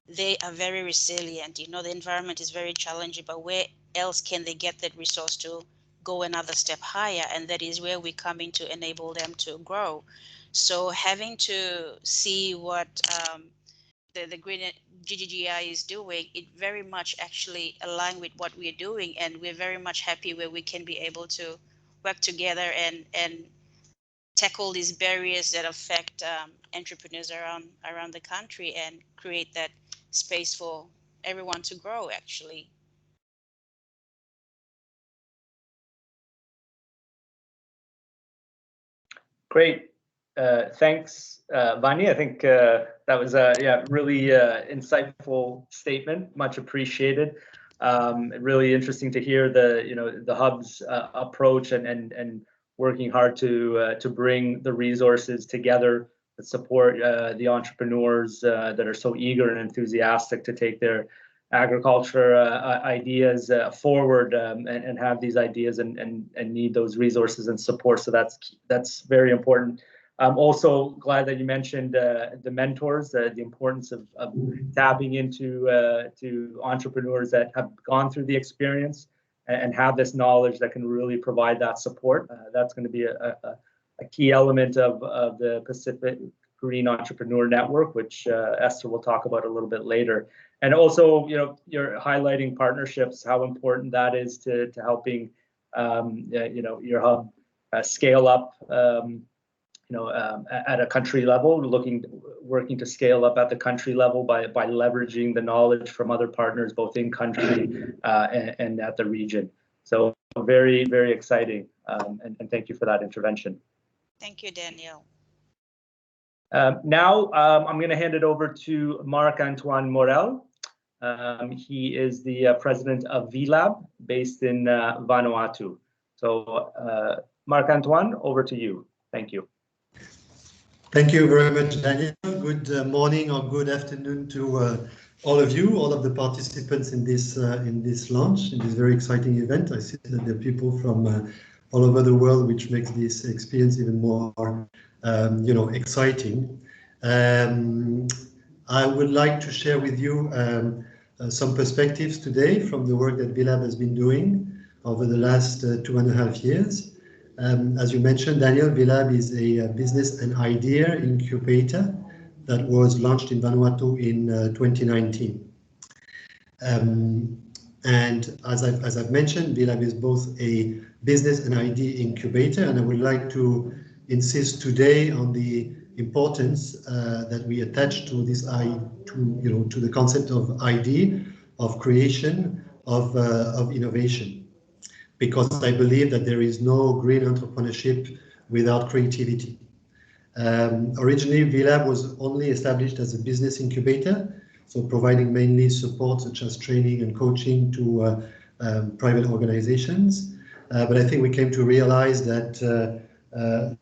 they are very resilient. The environment is very challenging, but where else can they get that resource to go another step higher? And that is where we come in to enable them to grow. So having to see what the Green GGGI is doing, it very much actually align with what we're doing, and we're very much happy where we can be able to work together and tackle these barriers that affect entrepreneurs around the country and create that space for everyone to grow, actually. Great. Thanks, Vani. I think that was a really insightful statement. Much appreciated. Really interesting to hear the hub's approach and working hard to bring the resources together that support the entrepreneurs that are so eager and enthusiastic to take their agriculture ideas forward and have these ideas and need those resources and support. So that's very important. I'm also glad that you mentioned the mentors, the importance of tapping into to entrepreneurs that have gone through the experience and have this knowledge that can really provide that support. That's going to be a key element of the Pacific Green Entrepreneur Network, which Esther will talk about a little bit later. And also, you're highlighting partnerships, how important that is to helping, your hub scale up, at a country level, working to scale up at the country level by leveraging the knowledge from other partners, both in country and at the region. So very, very exciting. And thank you for that intervention. Thank you, Daniel. Now, I'm going to hand it over to Marc-Antoine Morel. He is the president of VLab based in Vanuatu. So Marc-Antoine, over to you. Thank you. Thank you very much, Daniel. Good morning or good afternoon to all of you, all of the participants in this launch, in this very exciting event. I see that there are people from all over the world, which makes this experience even more, exciting. I would like to share with you some perspectives today from the work that VLab has been doing over the last 2.5 years. As you mentioned, Daniel, VLab is a business and idea incubator that was launched in Vanuatu in 2019. And as I've mentioned, VLab is both a business and idea incubator, and I would like to insist today on the importance that we attach to this to the concept of idea, of creation, of innovation. Because I believe that there is no green entrepreneurship without creativity. Originally, VLab was only established as a business incubator, so providing mainly support such as training and coaching to private organizations. But I think we came to realize that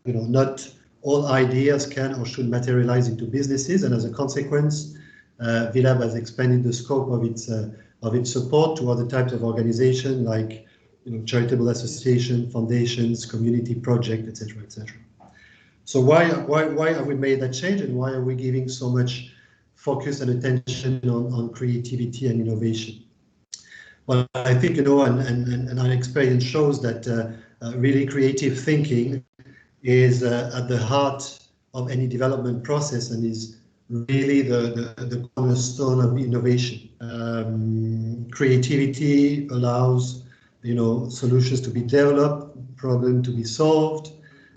not all ideas can or should materialize into businesses, and as a consequence, VLab has expanded the scope of its support to other types of organizations like charitable association, foundations, community project, etc., etc. So why have we made that change, and why are we giving so much focus and attention on creativity and innovation? Well, I think, and our experience shows that really creative thinking is at the heart of any development process and is really the cornerstone of innovation. Creativity allows, solutions to be developed, problems to be solved.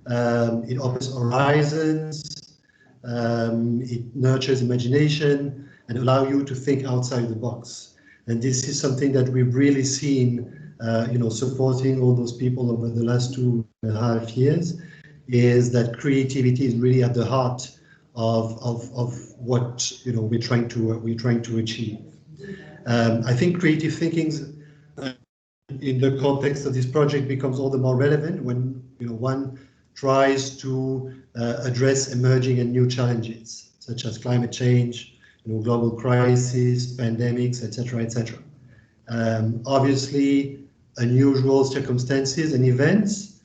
It opens horizons. It nurtures imagination and allows you to think outside the box. And this is something that we've really seen, supporting all those people over the last 2.5 years, is that creativity is really at the heart of what we're trying to achieve. I think creative thinking in the context of this project becomes all the more relevant when one tries to address emerging and new challenges such as climate change, global crisis, pandemics, etc., etc. Obviously, unusual circumstances and events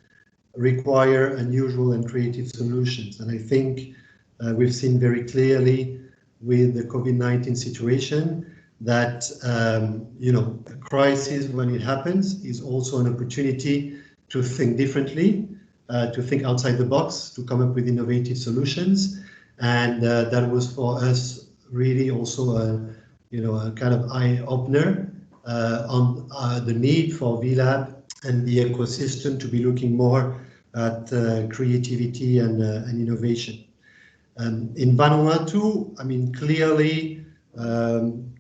require unusual and creative solutions, and I think we've seen very clearly with the COVID-19 situation that a crisis, when it happens, is also an opportunity to think differently, to think outside the box, to come up with innovative solutions, and that was for us really also a kind of eye-opener on the need for VLab and the ecosystem to be looking more at creativity and innovation. In Vanuatu, I mean, clearly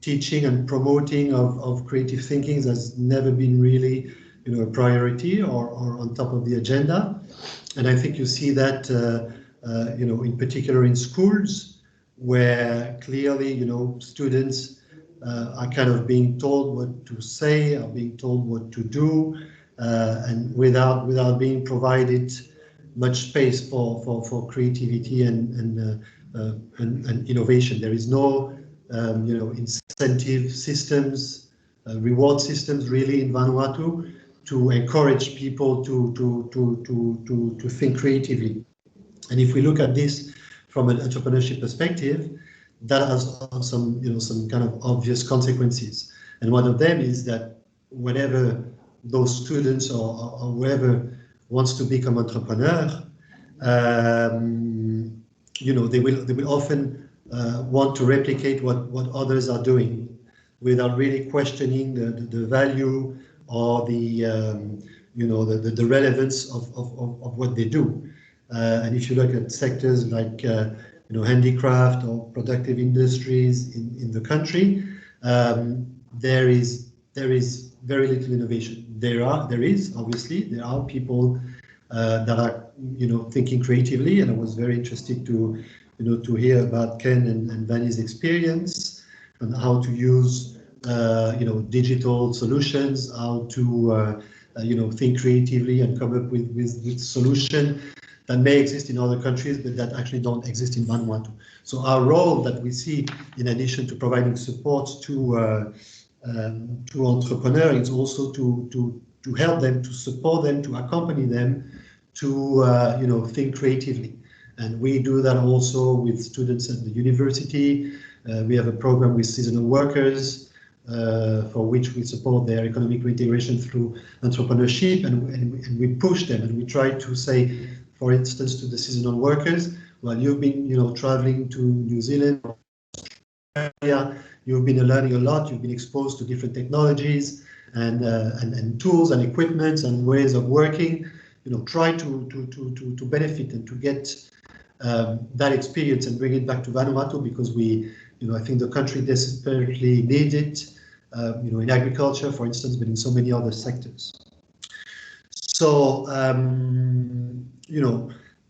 teaching and promoting of creative thinking has never been really a priority or on top of the agenda. And I think you see that in particular in schools, where clearly students are kind of being told what to say, are being told what to do, and without being provided much space for creativity and innovation. There is no incentive systems, reward systems really in Vanuatu to encourage people to think creatively. And if we look at this from an entrepreneurship perspective, that has some kind of obvious consequences. And one of them is that whenever those students or whoever wants to become entrepreneur, they will often want to replicate what others are doing without really questioning the value or the relevance of what they do. And if you look at sectors like handicraft or productive industries in the country, there is very little innovation. There are people that are thinking creatively, and I was very interested to hear about Ken and Vanny's experience and how to use digital solutions, how to think creatively and come up with solutions that may exist in other countries, but that actually don't exist in Vanuatu. So our role that we see, in addition to providing support to entrepreneurs, is also to help them, to support them, to accompany them, to think creatively. And we do that also with students at the university. We have a program with seasonal workers, for which we support their economic integration through entrepreneurship, and we push them, and we try to say, for instance, to the seasonal workers, well, you've been traveling to New Zealand, Australia, you've been learning a lot, you've been exposed to different technologies and tools and equipment and ways of working. Try to benefit and to get that experience and bring it back to Vanuatu, because I think the country desperately needs it, in agriculture, for instance, but in so many other sectors. So,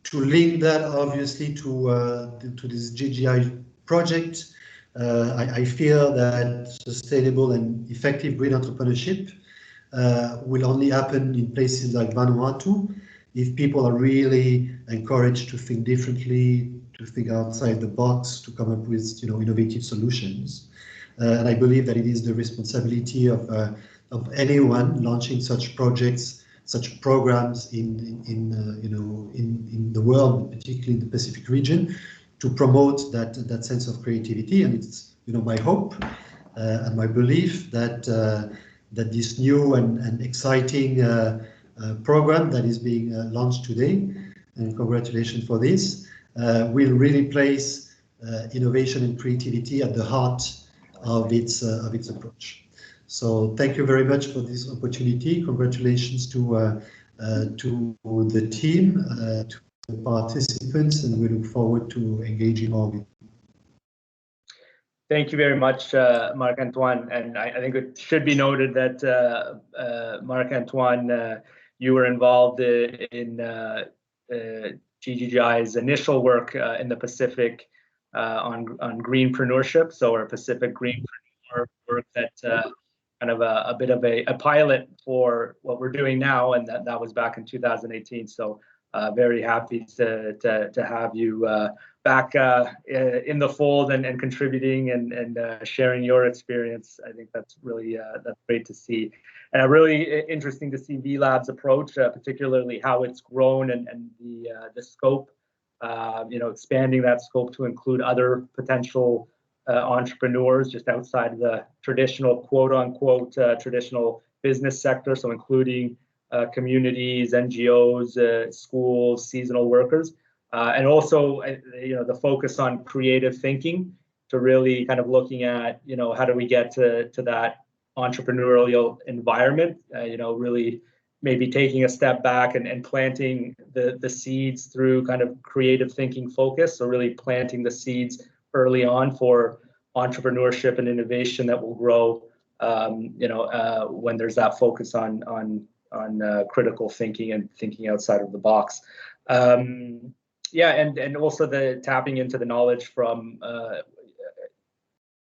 to link that obviously to this GGI project, I feel that sustainable and effective green entrepreneurship will only happen in places like Vanuatu if people are really encouraged to think differently, to think outside the box, to come up with innovative solutions. And I believe that it is the responsibility of anyone launching such projects such programs in the world, particularly in the Pacific region, to promote that sense of creativity. And it's my hope and my belief that that this new and exciting program that is being launched today, and congratulations for this, will really place innovation and creativity at the heart of its approach. So thank you very much for this opportunity. Congratulations to the team, to the participants, and we look forward to engaging all of you. Thank you very much, Marc-Antoine. And I think it should be noted that Marc-Antoine, you were involved in GGGI's initial work in the Pacific on greenpreneurship, so our Pacific Greenpreneur work that kind of a bit of a pilot for what we're doing now, and that was back in 2018. So very happy to have you back in the fold and contributing and sharing your experience. I think that's really that's great to see, and really interesting to see VLab's approach, particularly how it's grown and the scope, expanding that scope to include other potential entrepreneurs just outside of the traditional quote unquote traditional business sector, so including communities, NGOs, schools, seasonal workers, and also the focus on creative thinking, to really kind of looking at how do we get to that entrepreneurial environment, really maybe taking a step back and planting the seeds through kind of creative thinking focus. So really planting the seeds early on for entrepreneurship and innovation that will grow, when there's that focus on critical thinking and thinking outside of the box. And also the tapping into the knowledge from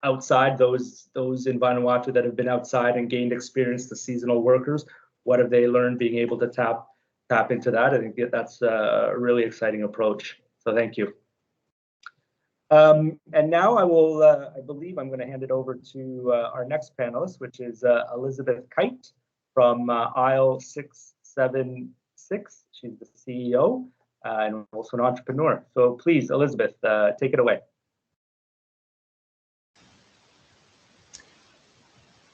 outside, those in Vanuatu that have been outside and gained experience, the seasonal workers. What have they learned, being able to tap into that? I think that's a really exciting approach. So thank you. And now I believe I'm going to hand it over to our next panelist, which is Elizabeth Kite from aisle 676. She's the CEO and also an entrepreneur. So please, Elizabeth, take it away.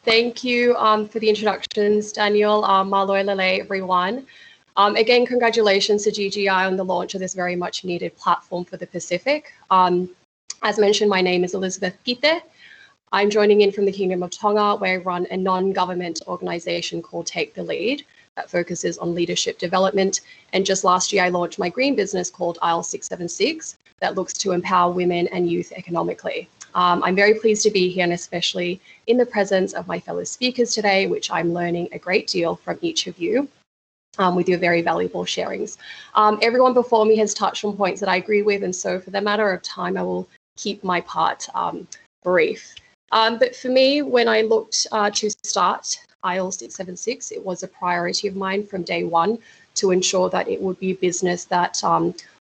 Thank you for the introductions, Daniel. Malo lele, everyone. Again, congratulations to GGI on the launch of this very much needed platform for the Pacific. As mentioned, my name is Elizabeth Kite. I'm joining in from the Kingdom of Tonga, where I run a non-government organization called Take the Lead that focuses on leadership development. And just last year, I launched my green business called Aisle 676 that looks to empower women and youth economically. I'm very pleased to be here, and especially in the presence of my fellow speakers today, which I'm learning a great deal from each of you with your very valuable sharings. Everyone before me has touched on points that I agree with, and so for the matter of time, I will keep my part brief. But for me, when I looked to start Aisle 676, it was a priority of mine from day one to ensure that it would be a business that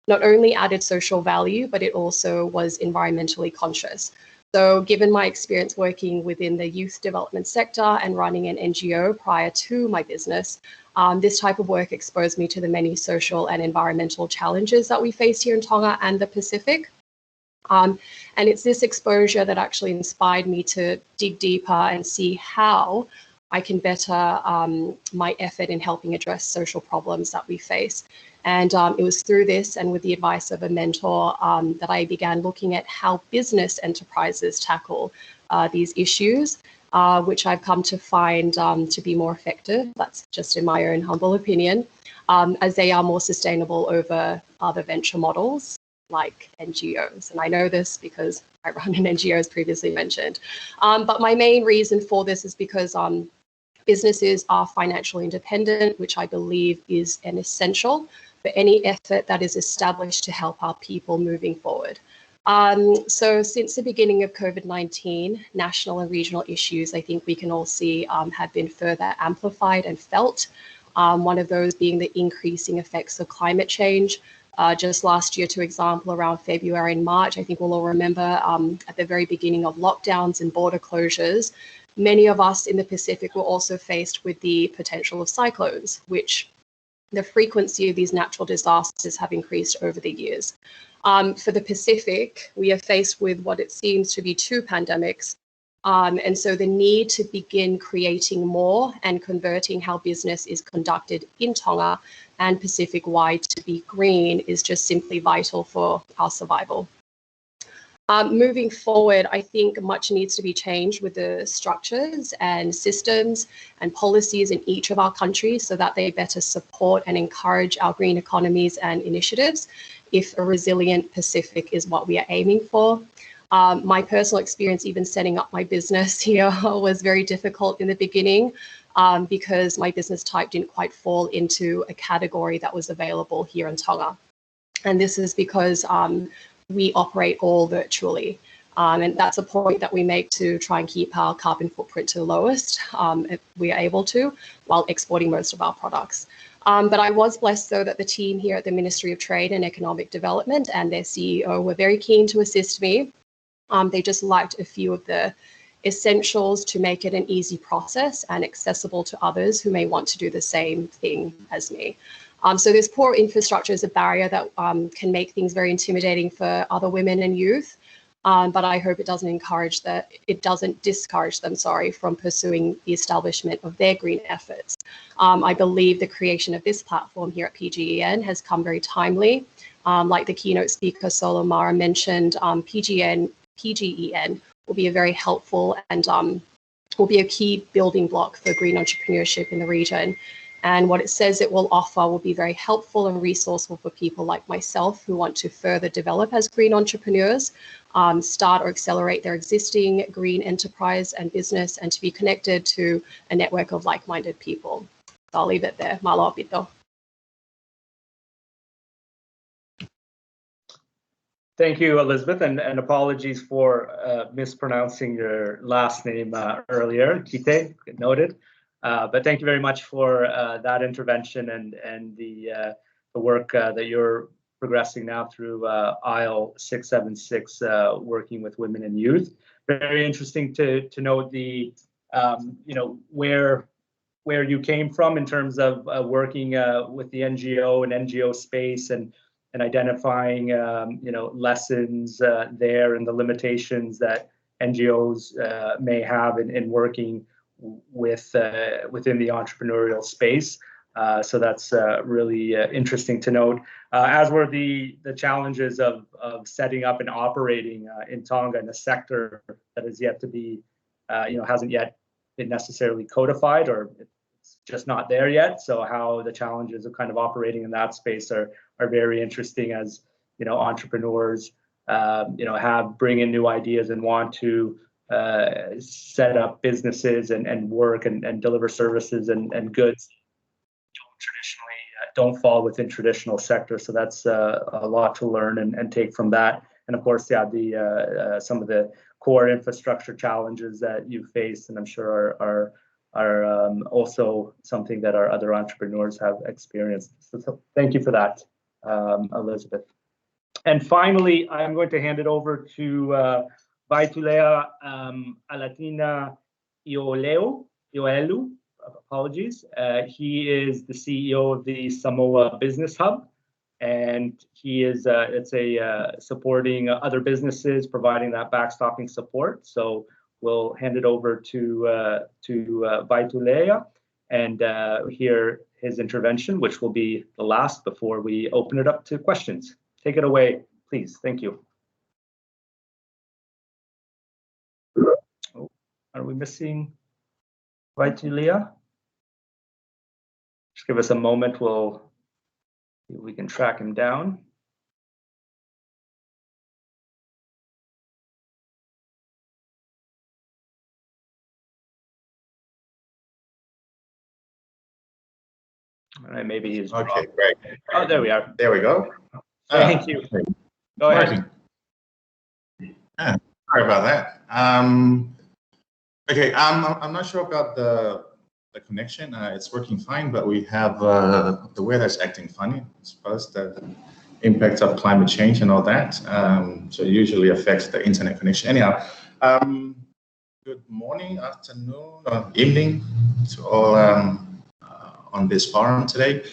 not only added social value, but it also was environmentally conscious. So given my experience working within the youth development sector and running an NGO prior to my business, this type of work exposed me to the many social and environmental challenges that we face here in Tonga and the Pacific. And it's this exposure that actually inspired me to dig deeper and see how I can better my effort in helping address social problems that we face. And it was through this and with the advice of a mentor that I began looking at how business enterprises tackle these issues, which I've come to find to be more effective. That's just in my own humble opinion, as they are more sustainable over other venture models like NGOs. And I know this because I run an NGO, as previously mentioned. But my main reason for this is because businesses are financially independent, which I believe is an essential for any effort that is established to help our people moving forward. So since the beginning of COVID-19, national and regional issues, I think we can all see have been further amplified and felt. One of those being the increasing effects of climate change. Just last year, to example, around February and March, I think we'll all remember at the very beginning of lockdowns and border closures, many of us in the Pacific were also faced with the potential of cyclones, which the frequency of these natural disasters have increased over the years. For the Pacific, we are faced with what it seems to be 2 pandemics. And so the need to begin creating more and converting how business is conducted in Tonga and Pacific-wide to be green is just simply vital for our survival. Moving forward, I think much needs to be changed with the structures and systems and policies in each of our countries so that they better support and encourage our green economies and initiatives if a resilient Pacific is what we are aiming for. My personal experience even setting up my business here was very difficult in the beginning because my business type didn't quite fall into a category that was available here in Tonga. And this is because we operate all virtually. And that's a point that we make to try and keep our carbon footprint to the lowest if we are able to, while exporting most of our products. But I was blessed, though, that the team here at the Ministry of Trade and Economic Development and their CEO were very keen to assist me. They just lacked a few of the essentials to make it an easy process and accessible to others who may want to do the same thing as me. So this poor infrastructure is a barrier that can make things very intimidating for other women and youth. But I hope it doesn't discourage them, from pursuing the establishment of their green efforts. I believe the creation of this platform here at PGEN has come very timely. Like the keynote speaker Solomara mentioned, PGEN will be a very helpful and will be a key building block for green entrepreneurship in the region. And what it says it will offer will be very helpful and resourceful for people like myself who want to further develop as green entrepreneurs, start or accelerate their existing green enterprise and business, and to be connected to a network of like-minded people. So I'll leave it there. Malo apito. Thank you, Elizabeth, and apologies for mispronouncing your last name earlier. Kite, noted. But thank you very much for that intervention and the work that you're progressing now through aisle 676, working with women and youth. Very interesting to know the where you came from in terms of working with the NGO and NGO space and identifying lessons there and the limitations that NGOs may have in working within the entrepreneurial space. So that's really interesting to note, as were the challenges of setting up and operating in Tonga in a sector that is yet to be, hasn't yet been necessarily codified, or it's just not there yet. So how the challenges of kind of operating in that space are very interesting as, entrepreneurs, bring in new ideas and want to set up businesses and work and deliver services and goods don't fall within traditional sectors. So that's a lot to learn and take from that. And of course, the some of the core infrastructure challenges that you face, and I'm sure are also something that our other entrepreneurs have experienced. So thank you for that, Elizabeth. And finally, I'm going to hand it over to Vaitulea Alatina Ioelu, apologies. He is the CEO of the Samoa Business Hub, and he is supporting other businesses, providing that backstopping support. So we'll hand it over to Vaitulea and hear his intervention, which will be the last before we open it up to questions. Take it away, please. Thank you. Oh, are we missing Vaitulea? Just give us a moment. We'll see if we can track him down. All right, maybe he's okay. Great. Oh, there we are. There we go. Thank you. Go ahead. Yeah, sorry about that. Okay, I'm not sure about the connection. It's working fine, but we have the weather's acting funny. I suppose the impacts of climate change and all that. So it usually affects the internet connection. Anyhow, good morning, afternoon, or evening to all on this forum today.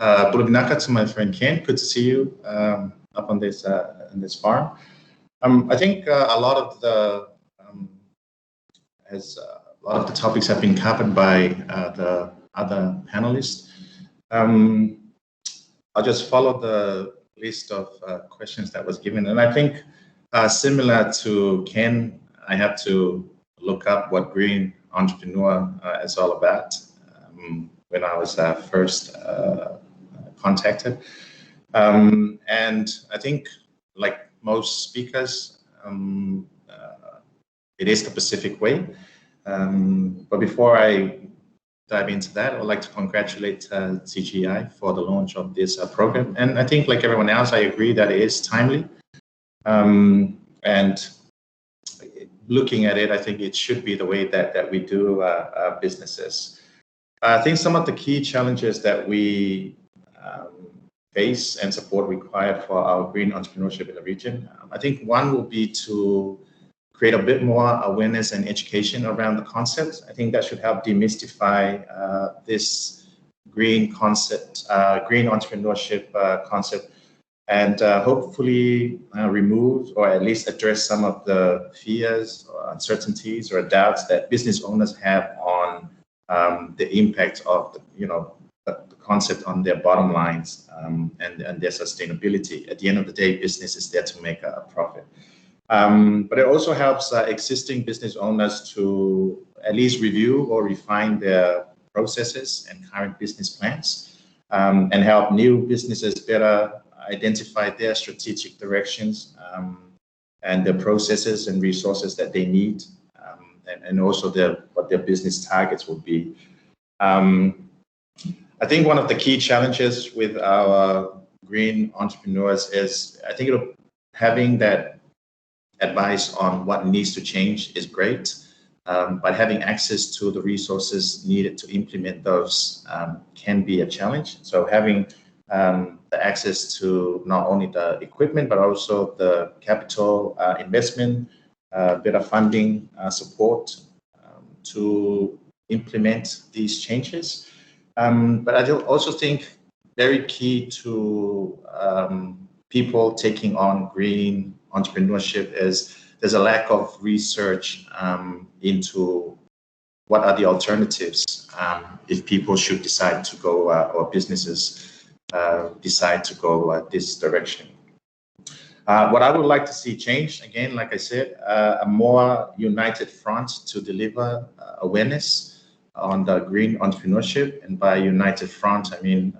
Bulabinaka to my friend Ken. Good to see you up on this farm. I think a lot of the topics have been covered by the other panelists. I'll just follow the list of questions that was given, and I think similar to Ken, I have to look up what green entrepreneur is all about when I was first contacted. And I think, like most speakers, it is the Pacific Way. But before I dive into that, I would like to congratulate GGGI for the launch of this program. And I think, like everyone else, I agree that it is timely. And looking at it, I think it should be the way that we do businesses. I think some of the key challenges that we face and support required for our green entrepreneurship in the region, I think one will be to create a bit more awareness and education around the concepts. I think that should help demystify this green concept, green entrepreneurship concept, and hopefully remove or at least address some of the fears or uncertainties or doubts that business owners have on the impact of the concept on their bottom lines and their sustainability. At the end of the day, business is there to make a profit. But it also helps existing business owners to at least review or refine their processes and current business plans, and help new businesses better identify their strategic directions and the processes and resources that they need, and also what their business targets will be. I think one of the key challenges with our green entrepreneurs is, I think having that advice on what needs to change is great, but having access to the resources needed to implement those can be a challenge. So having the access to not only the equipment, but also the capital investment, better funding support to implement these changes. But I do also think very key to people taking on green entrepreneurship is there's a lack of research into what are the alternatives if people should decide to go or businesses decide to go this direction. What I would like to see change, again, like I said, a more united front to deliver awareness on the green entrepreneurship. And by united front, I mean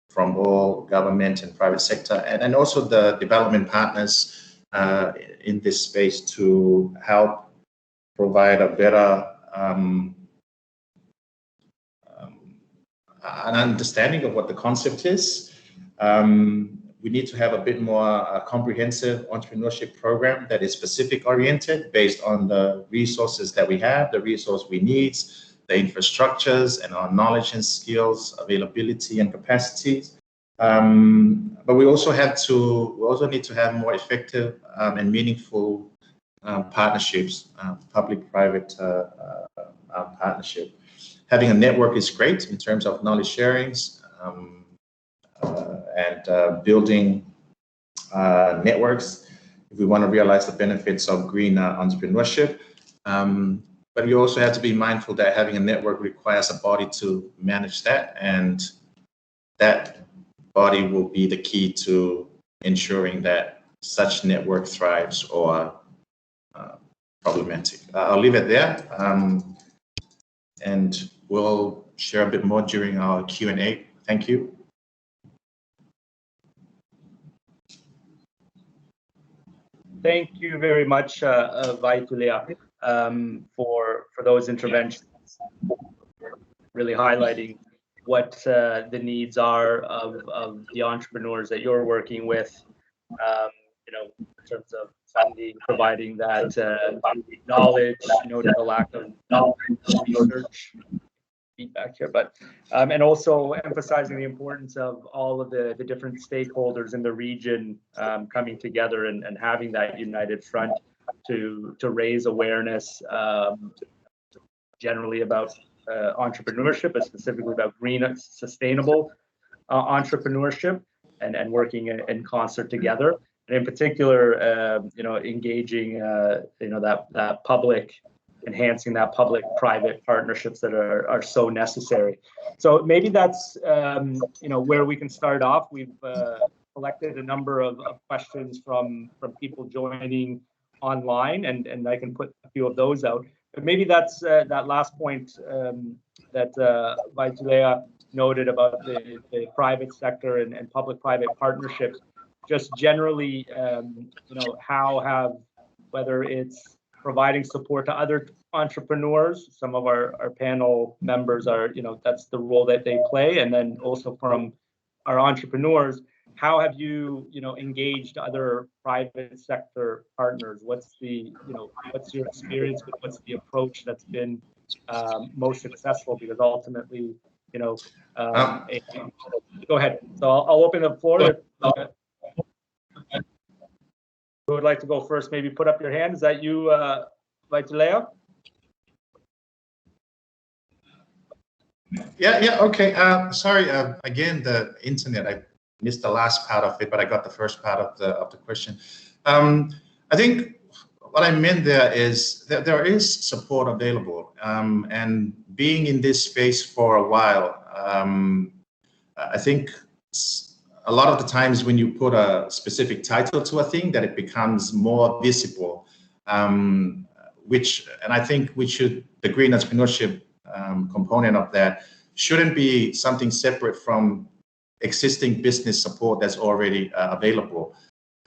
from all government and private sector, and also the development partners in this space to help provide a better an understanding of what the concept is. We need to have a bit more comprehensive entrepreneurship program that is specific oriented based on the resources that we have, the resource we need, the infrastructures and our knowledge and skills, availability and capacities. But we also need to have more effective and meaningful partnerships, public-private partnership. Having a network is great in terms of knowledge sharings and building networks if we want to realize the benefits of green entrepreneurship. But you also have to be mindful that having a network requires a body to manage that, and that body will be the key to ensuring that such network thrives or problematic. I'll leave it there, and we'll share a bit more during our Q&A. Thank you. Thank you very much, Vaitulia, for those interventions, really highlighting what the needs are of the entrepreneurs that you're working with, in terms of funding, providing that knowledge, the lack of research feedback here, but and also emphasizing the importance of all of the different stakeholders in the region coming together and having that united front to raise awareness generally about entrepreneurship, but specifically about green, sustainable entrepreneurship and working in concert together. And in particular, engaging, that public, enhancing that public-private partnerships that are so necessary. So maybe that's, where we can start off. We've collected a number of questions from people joining online, and I can put a few of those out. But maybe that's that last point that Vaitulea noted about the private sector and public-private partnerships. Just generally, how have, whether it's providing support to other entrepreneurs, some of our panel members are, that's the role that they play, and then also from our entrepreneurs, how have you, engaged other private sector partners? What's the, what's your experience with, what's the approach that's been most successful? Because ultimately, go ahead. So I'll open the floor. Who would like to go first? Maybe put up your hand. Is that you, Vaitulea? Yeah, okay. Sorry, again, the internet, I missed the last part of it, but I got the first part of the question. I think what I meant there is that there is support available, and being in this space for a while, I think a lot of the times when you put a specific title to a thing, that it becomes more visible, and I think the green entrepreneurship component of that shouldn't be something separate from existing business support that's already available.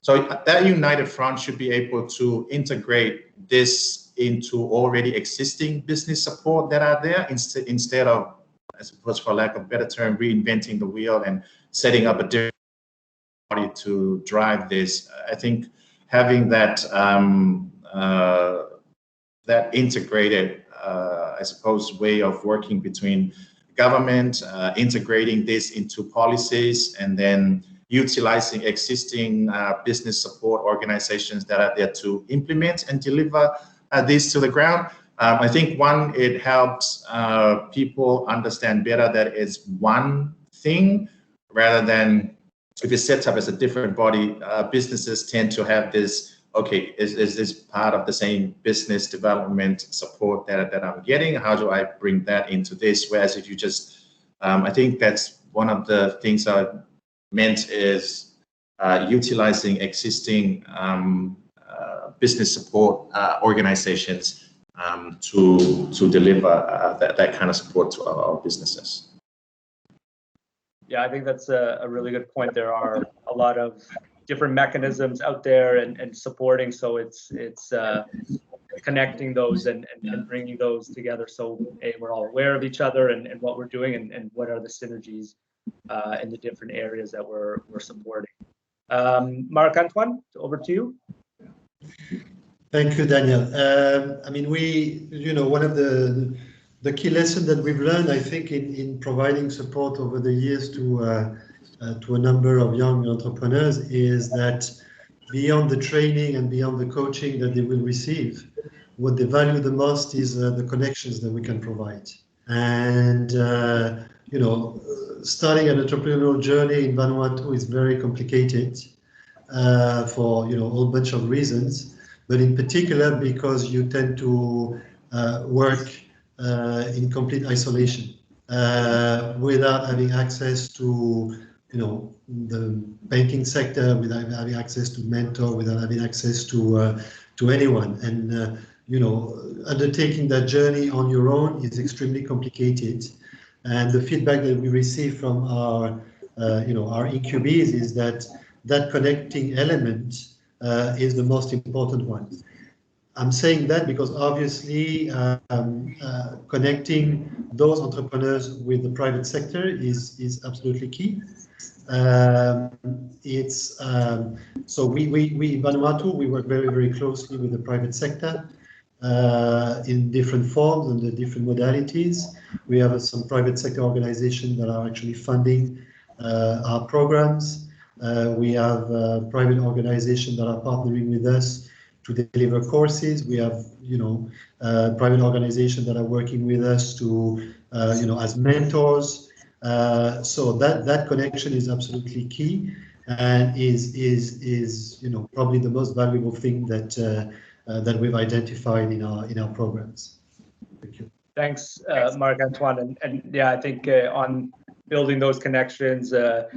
So that united front should be able to integrate this into already existing business support that are there, instead of, I suppose, for lack of a better term, reinventing the wheel and setting up a different body to drive this. I think having that that integrated, I suppose, way of working between government, integrating this into policies, and then utilizing existing business support organizations that are there to implement and deliver this to the ground. I think it helps people understand better that it's one thing, rather than if it's set up as a different body. Businesses tend to have this, okay, is this part of the same business development support that I'm getting? How do I bring that into this? Whereas if you just, I think that's one of the things I meant is utilizing existing business support organizations to deliver that kind of support to our businesses. Yeah, I think that's a really good point. There are a lot of different mechanisms out there and supporting, so it's connecting those and bringing those together, so we're all aware of each other and what we're doing and what are the synergies in the different areas that we're supporting. Marc-Antoine, over to you. Thank you, Daniel. I mean, one of the key lessons that we've learned, I think, in providing support over the years to a number of young entrepreneurs is that beyond the training and beyond the coaching that they will receive, what they value the most is the connections that we can provide. And, starting an entrepreneurial journey in Vanuatu is very complicated for, a whole bunch of reasons, but in particular because you tend to work in complete isolation without having access to the banking sector, without having access to mentor, without having access to anyone. And undertaking that journey on your own is extremely complicated. And the feedback that we receive from our incubees is that connecting element is the most important one. I'm saying that because obviously connecting those entrepreneurs with the private sector is absolutely key. So we in Vanuatu, we work very, very closely with the private sector in different forms and the different modalities. We have some private sector organizations that are actually funding our programs. We have private organizations that are partnering with us to deliver courses. We have, private organizations that are working with us to, as mentors. So that connection is absolutely key, and is probably the most valuable thing that we've identified in our programs. Thank you. Thanks, Marc-Antoine, and yeah, I think on building those connections, the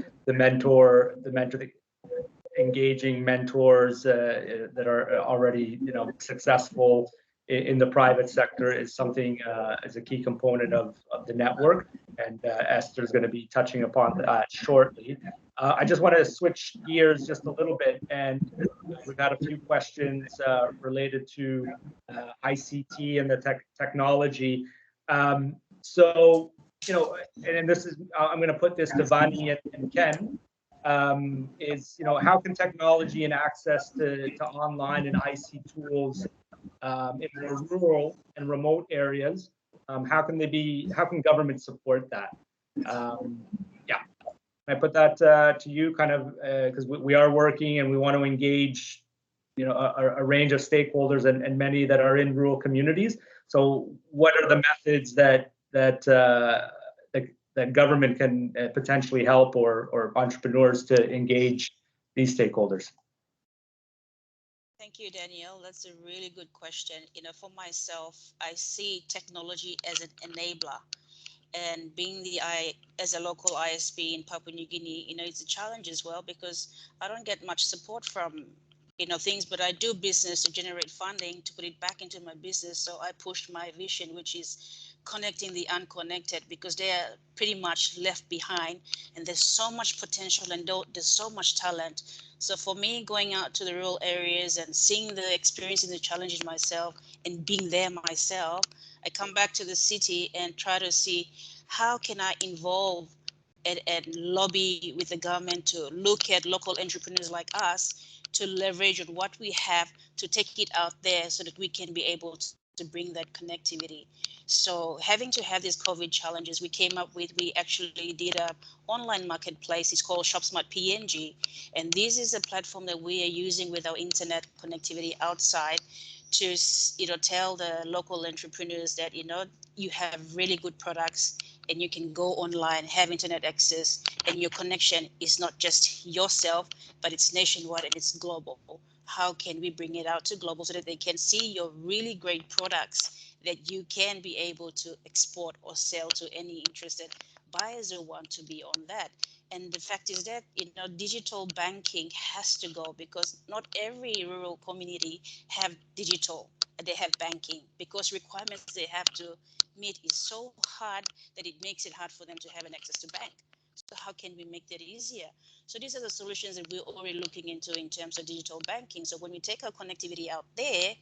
engaging mentors that are already successful in the private sector is something as a key component of the network, and Esther's going to be touching upon that shortly. I just want to switch gears just a little bit, and we've had a few questions related to ICT and the technology. So, and this is, I'm going to put this to Vani and Ken, is, how can technology and access to online and IC tools in more rural and remote areas, how can government support that? Yeah, I put that to you, kind of, because we are working and we want to engage, a range of stakeholders and many that are in rural communities. So, what are the methods that government can potentially help, or entrepreneurs to engage these stakeholders? Thank you, Daniel. That's a really good question. For myself, I see technology as an enabler. And being as a local ISP in Papua New Guinea, it's a challenge as well, because I don't get much support from, things, but I do business to generate funding to put it back into my business. So I pushed my vision, which is connecting the unconnected, because they are pretty much left behind, and there's so much potential and there's so much talent. So for me, going out to the rural areas and seeing the experiencing the challenges myself and being there myself, I come back to the city and try to see how can I involve and lobby with the government to look at local entrepreneurs like us to leverage on what we have to take it out there so that we can be able to bring that connectivity. So having to have these COVID challenges, we actually did a online marketplace. It's called ShopSmart PNG. And this is a platform that we are using with our internet connectivity outside to, tell the local entrepreneurs that, you have really good products and you can go online, have internet access, and your connection is not just yourself, but it's nationwide and it's global. How can we bring it out to global so that they can see your really great products that you can be able to export or sell to any interested buyers who want to be on that? And the fact is that, digital banking has to go, because not every rural community have digital. They have banking, because requirements they have to meet is so hard that it makes it hard for them to have an access to bank. So how can we make that easier? So these are the solutions that we're already looking into in terms of digital banking. So when we take our connectivity out there,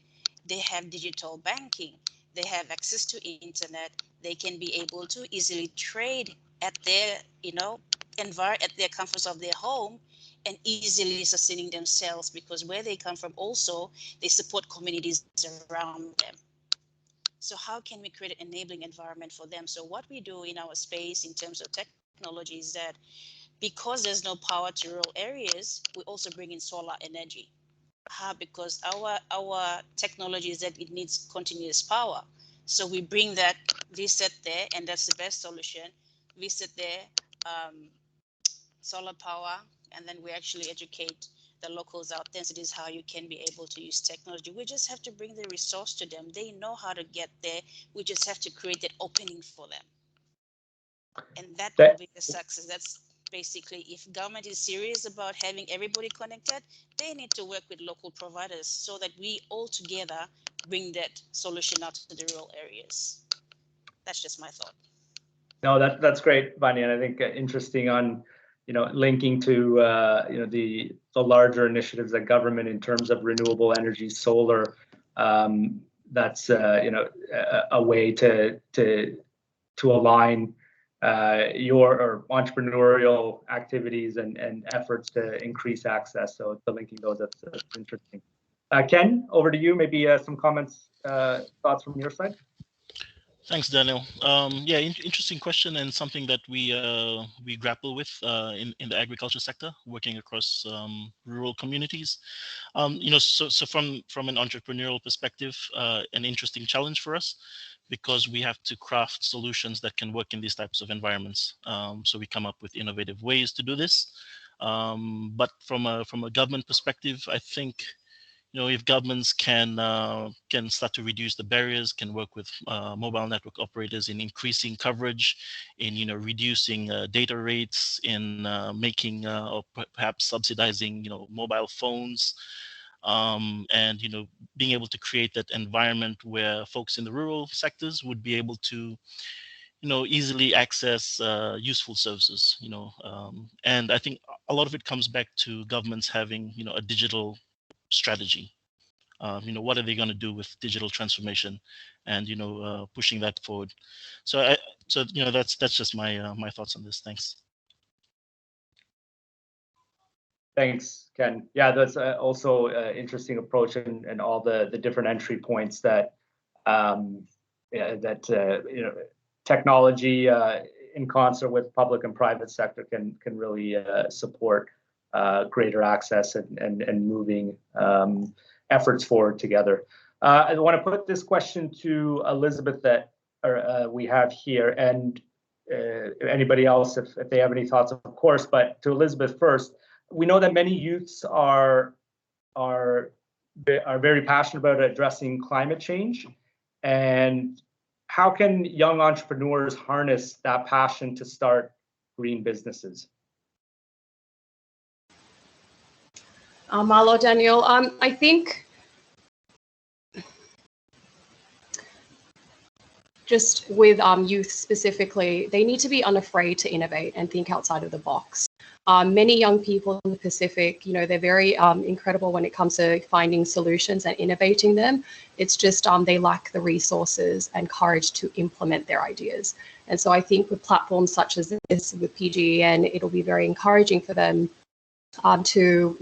they have digital banking. They have access to internet. They can be able to easily trade at their, at their comforts of their home, and easily sustaining themselves, because where they come from also, they support communities around them. So how can we create an enabling environment for them? So what we do in our space in terms of technology is that, because there's no power to rural areas, we also bring in solar energy. Because our technology is that it needs continuous power. So we bring that, we set there, and that's the best solution. We set there solar power, and then we actually educate the locals out there. So this is how you can be able to use technology. We just have to bring the resource to them. They know how to get there. We just have to create that opening for them. And that will be the success. That's basically, if government is serious about having everybody connected, they need to work with local providers so that we all together bring that solution out to the rural areas. That's just my thought. No, that's great, Vani, and I think interesting on, linking to the larger initiatives that government in terms of renewable energy, solar. That's a way to align your entrepreneurial activities and efforts to increase access. So the linking those, that's interesting. Ken, over to you. Maybe some comments, thoughts from your side. Thanks, Daniel. Yeah, interesting question, and something that we grapple with in the agriculture sector, working across rural communities. So from an entrepreneurial perspective, an interesting challenge for us, because we have to craft solutions that can work in these types of environments. So we come up with innovative ways to do this. But from a government perspective, I think, if governments can start to reduce the barriers, can work with mobile network operators in increasing coverage, in reducing data rates, in making or perhaps subsidizing mobile phones, and being able to create that environment where folks in the rural sectors would be able to easily access useful services. And I think a lot of it comes back to governments having a digital strategy. What are they going to do with digital transformation, and pushing that forward. So that's just my thoughts on this. Thanks. Thanks, Ken. Yeah, that's also an interesting approach, and all the different entry points that technology in concert with public and private sector can really support greater access and moving efforts forward together. I want to put this question to Elizabeth that we have here, and anybody else if they have any thoughts, of course. But to Elizabeth first. We know that many youths are very passionate about addressing climate change, and how can young entrepreneurs harness that passion to start green businesses? Marlo, Daniel, I think just with youth specifically, they need to be unafraid to innovate and think outside of the box. Many young people in the Pacific, they're very incredible when it comes to finding solutions and innovating them. It's just they lack the resources and courage to implement their ideas. And so I think with platforms such as this, with PGEN, it'll be very encouraging for them to,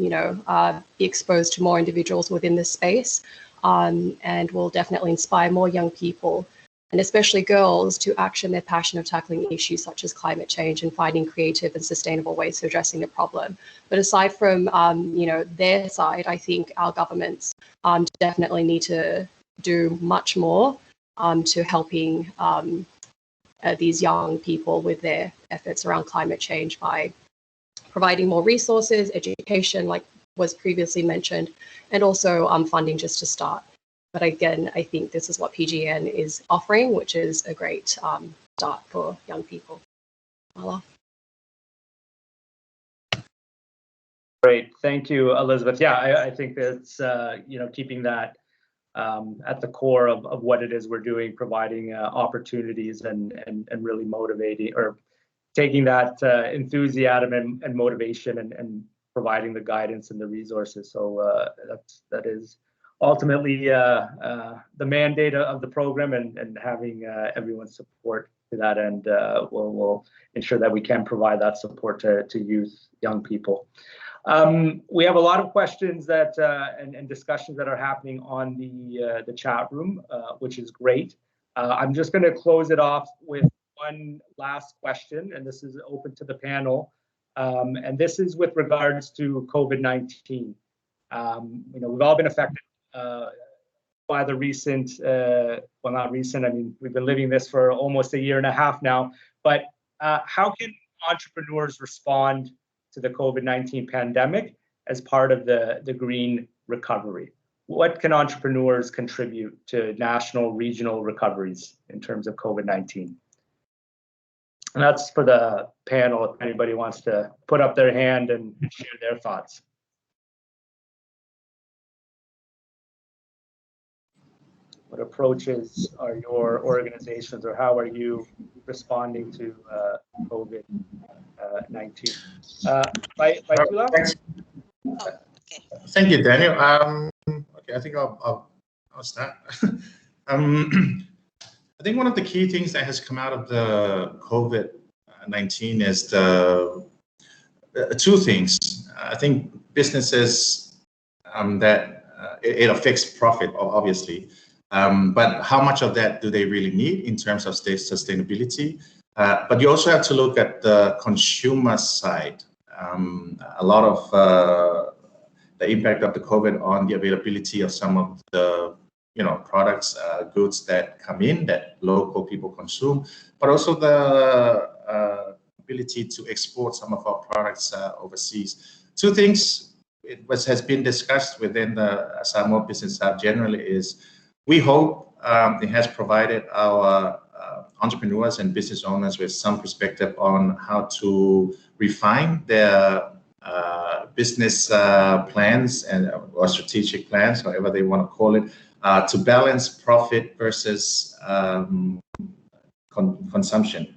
be exposed to more individuals within this space, and will definitely inspire more young people, and especially girls, to action their passion of tackling issues such as climate change and finding creative and sustainable ways of addressing the problem. But aside from, their side, I think our governments definitely need to do much more to helping these young people with their efforts around climate change by providing more resources, education, like was previously mentioned, and also funding just to start. But again, I think this is what PGEN is offering, which is a great start for young people. Marla. Great, thank you, Elizabeth. Yeah, I think that's keeping that at the core of what it is we're doing, providing opportunities and really motivating, or taking that enthusiasm and motivation and providing the guidance and the resources. So that is ultimately the mandate of the program, and having everyone's support to that end will ensure that we can provide that support to youth, young people. We have a lot of questions that and discussions that are happening on the chat room, which is great. I'm just going to close it off with one last question, and this is open to the panel, and this is with regards to COVID-19. We've all been affected by the recent, well, not recent, I mean, we've been living this for almost a year and a half now, but how can entrepreneurs respond to the COVID-19 pandemic as part of the green recovery? What can entrepreneurs contribute to national, regional recoveries in terms of COVID-19? And that's for the panel, if anybody wants to put up their hand and share their thoughts. What approaches are your organizations, or how are you responding to COVID-19? Thank you, Daniel. Okay, I think I'll start. I think one of the key things that has come out of the COVID-19 is two things. I think businesses that it affects profit, obviously. But how much of that do they really need in terms of sustainability? But you also have to look at the consumer side. A lot of the impact of the COVID on the availability of some of the products, goods that come in that local people consume, but also the ability to export some of our products overseas. Two things has been discussed within the Samoa Business Hub generally is we hope it has provided our entrepreneurs and business owners with some perspective on how to refine their business plans or strategic plans, however they want to call it, to balance profit versus consumption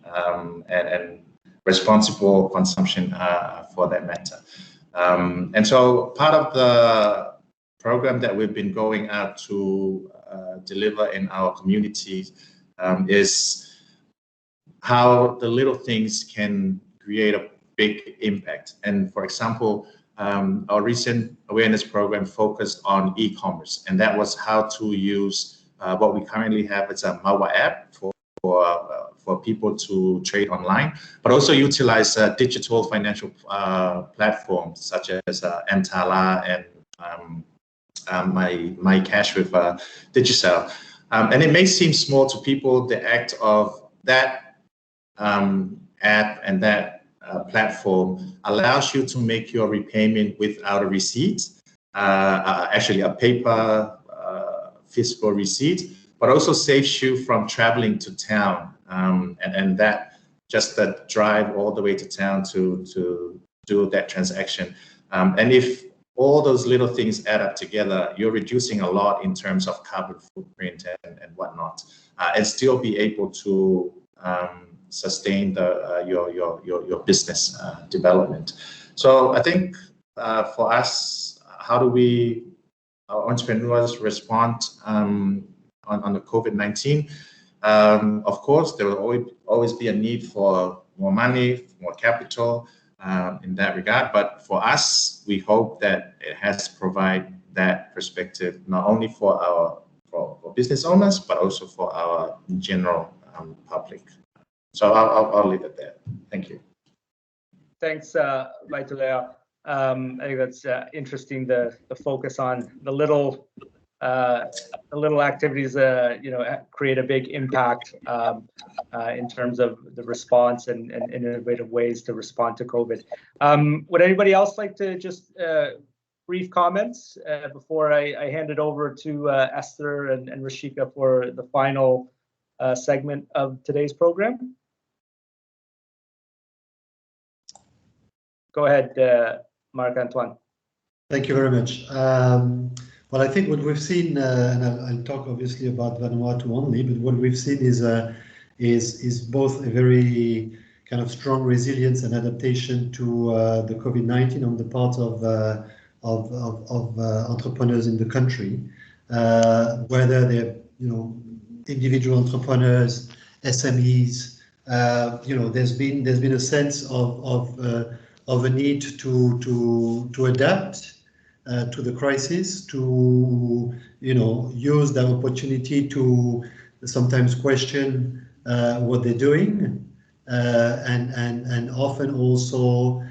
and responsible consumption for that matter. And so part of the program that we've been going out to deliver in our communities is how the little things can create a big impact. And for example, our recent awareness program focused on e-commerce, and that was how to use what we currently have as a Mawa app for people to trade online, but also utilize digital financial platforms such as Mtala and my cash with Digicel. And it may seem small to people, the act of that app and that platform allows you to make your repayment without a receipt, actually a paper physical receipt, but also saves you from traveling to town, and that just the drive all the way to town to do that transaction. And if all those little things add up together, you're reducing a lot in terms of carbon footprint and whatnot, and still be able to sustain your business development. So I think for us, how do our entrepreneurs respond on the COVID-19? Of course, there will always be a need for more money, more capital in that regard. But for us, we hope that it has provided that perspective not only for business owners, but also for our general public. So I'll leave it there. Thank you. Thanks, Vaitulea. I think that's interesting, the focus on the little activities create a big impact in terms of the response and innovative ways to respond to COVID. Would anybody else like to just brief comments before I hand it over to Esther and Rashika for the final segment of today's program? Go ahead, Marc-Antoine. Thank you very much. Well, I think what we've seen, and I'll talk obviously about Vanuatu only, but what we've seen is both a very kind of strong resilience and adaptation to the COVID-19 on the part of entrepreneurs in the country, whether they're individual entrepreneurs, SMEs. There's been a sense of a need to adapt to the crisis, to use that opportunity to sometimes question what they're doing, and often also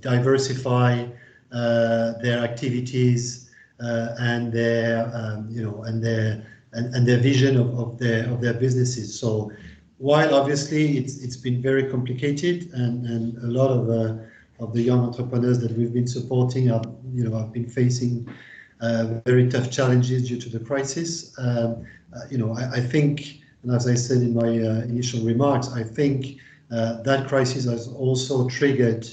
diversify their activities and their vision of their businesses. So while obviously it's been very complicated, and a lot of the young entrepreneurs that we've been supporting have been facing very tough challenges due to the crisis. I think, and as I said in my initial remarks, I think that crisis has also triggered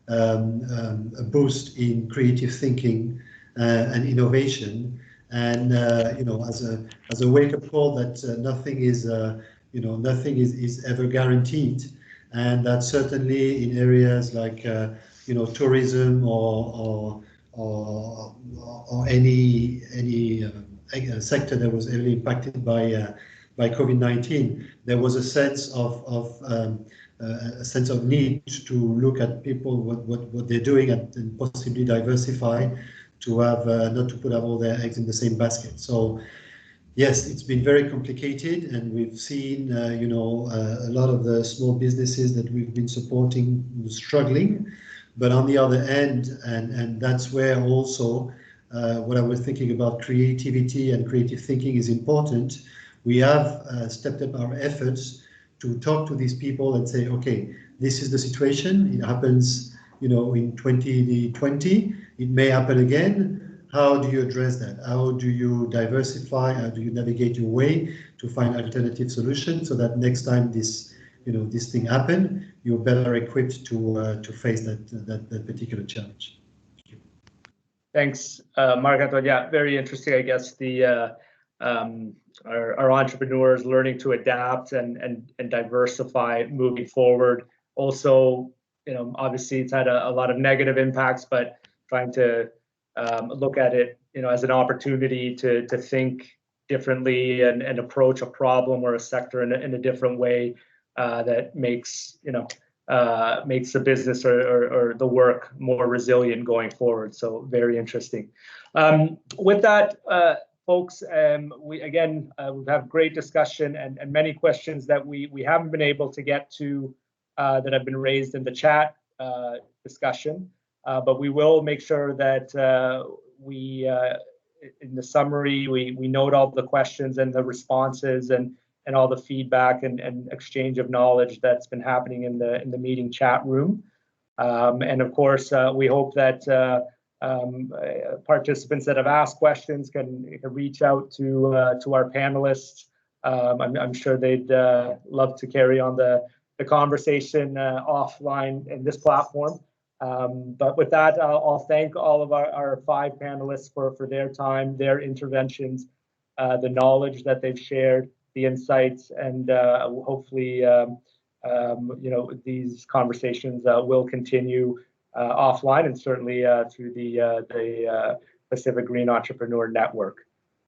a boost in creative thinking and innovation, and as a wake-up call that nothing is ever guaranteed, and that certainly in areas like tourism or any sector that was heavily impacted by COVID-19, there was a sense of need to look at people what they're doing and possibly diversify to have not to put up all their eggs in the same basket. So yes, it's been very complicated, and we've seen a lot of the small businesses that we've been supporting struggling. But on the other end, and that's where also what I was thinking about creativity and creative thinking is important. We have stepped up our efforts to talk to these people and say, okay, this is the situation. It happens, in 2020. It may happen again. How do you address that? How do you diversify? How do you navigate your way to find alternative solutions so that next time this thing happen, you're better equipped to face that particular challenge. Thanks, Marc-Antoine. Yeah, very interesting. I guess our entrepreneurs learning to adapt and diversify moving forward. Also, obviously it's had a lot of negative impacts, but trying to look at it, as an opportunity to think differently and approach a problem or a sector in a different way that makes the business or the work more resilient going forward. So very interesting. With that, folks, we've had great discussion and many questions that we haven't been able to get to that have been raised in the chat discussion. But we will make sure that in the summary, we note all the questions and the responses and all the feedback and exchange of knowledge that's been happening in the meeting chat room. And of course, we hope that participants that have asked questions can reach out to our panelists. I'm sure they'd love to carry on the conversation offline in this platform. But with that, I'll thank all of our 5 panelists for their time, their interventions, the knowledge that they've shared, the insights, and hopefully, these conversations will continue offline and certainly through the Pacific Green Entrepreneur Network.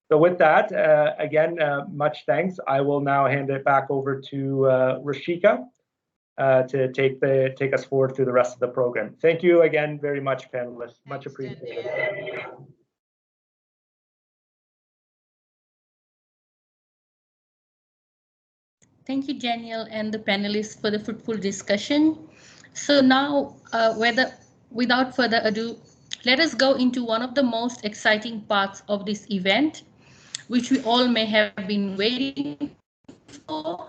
So with that, again, much thanks. I will now hand it back over to Rashika to take us forward through the rest of the program. Thank you again very much, panelists. Much appreciated. Thank you, Daniel, and the panelists for the fruitful discussion. So now, without further ado, let us go into one of the most exciting parts of this event, which we all may have been waiting for.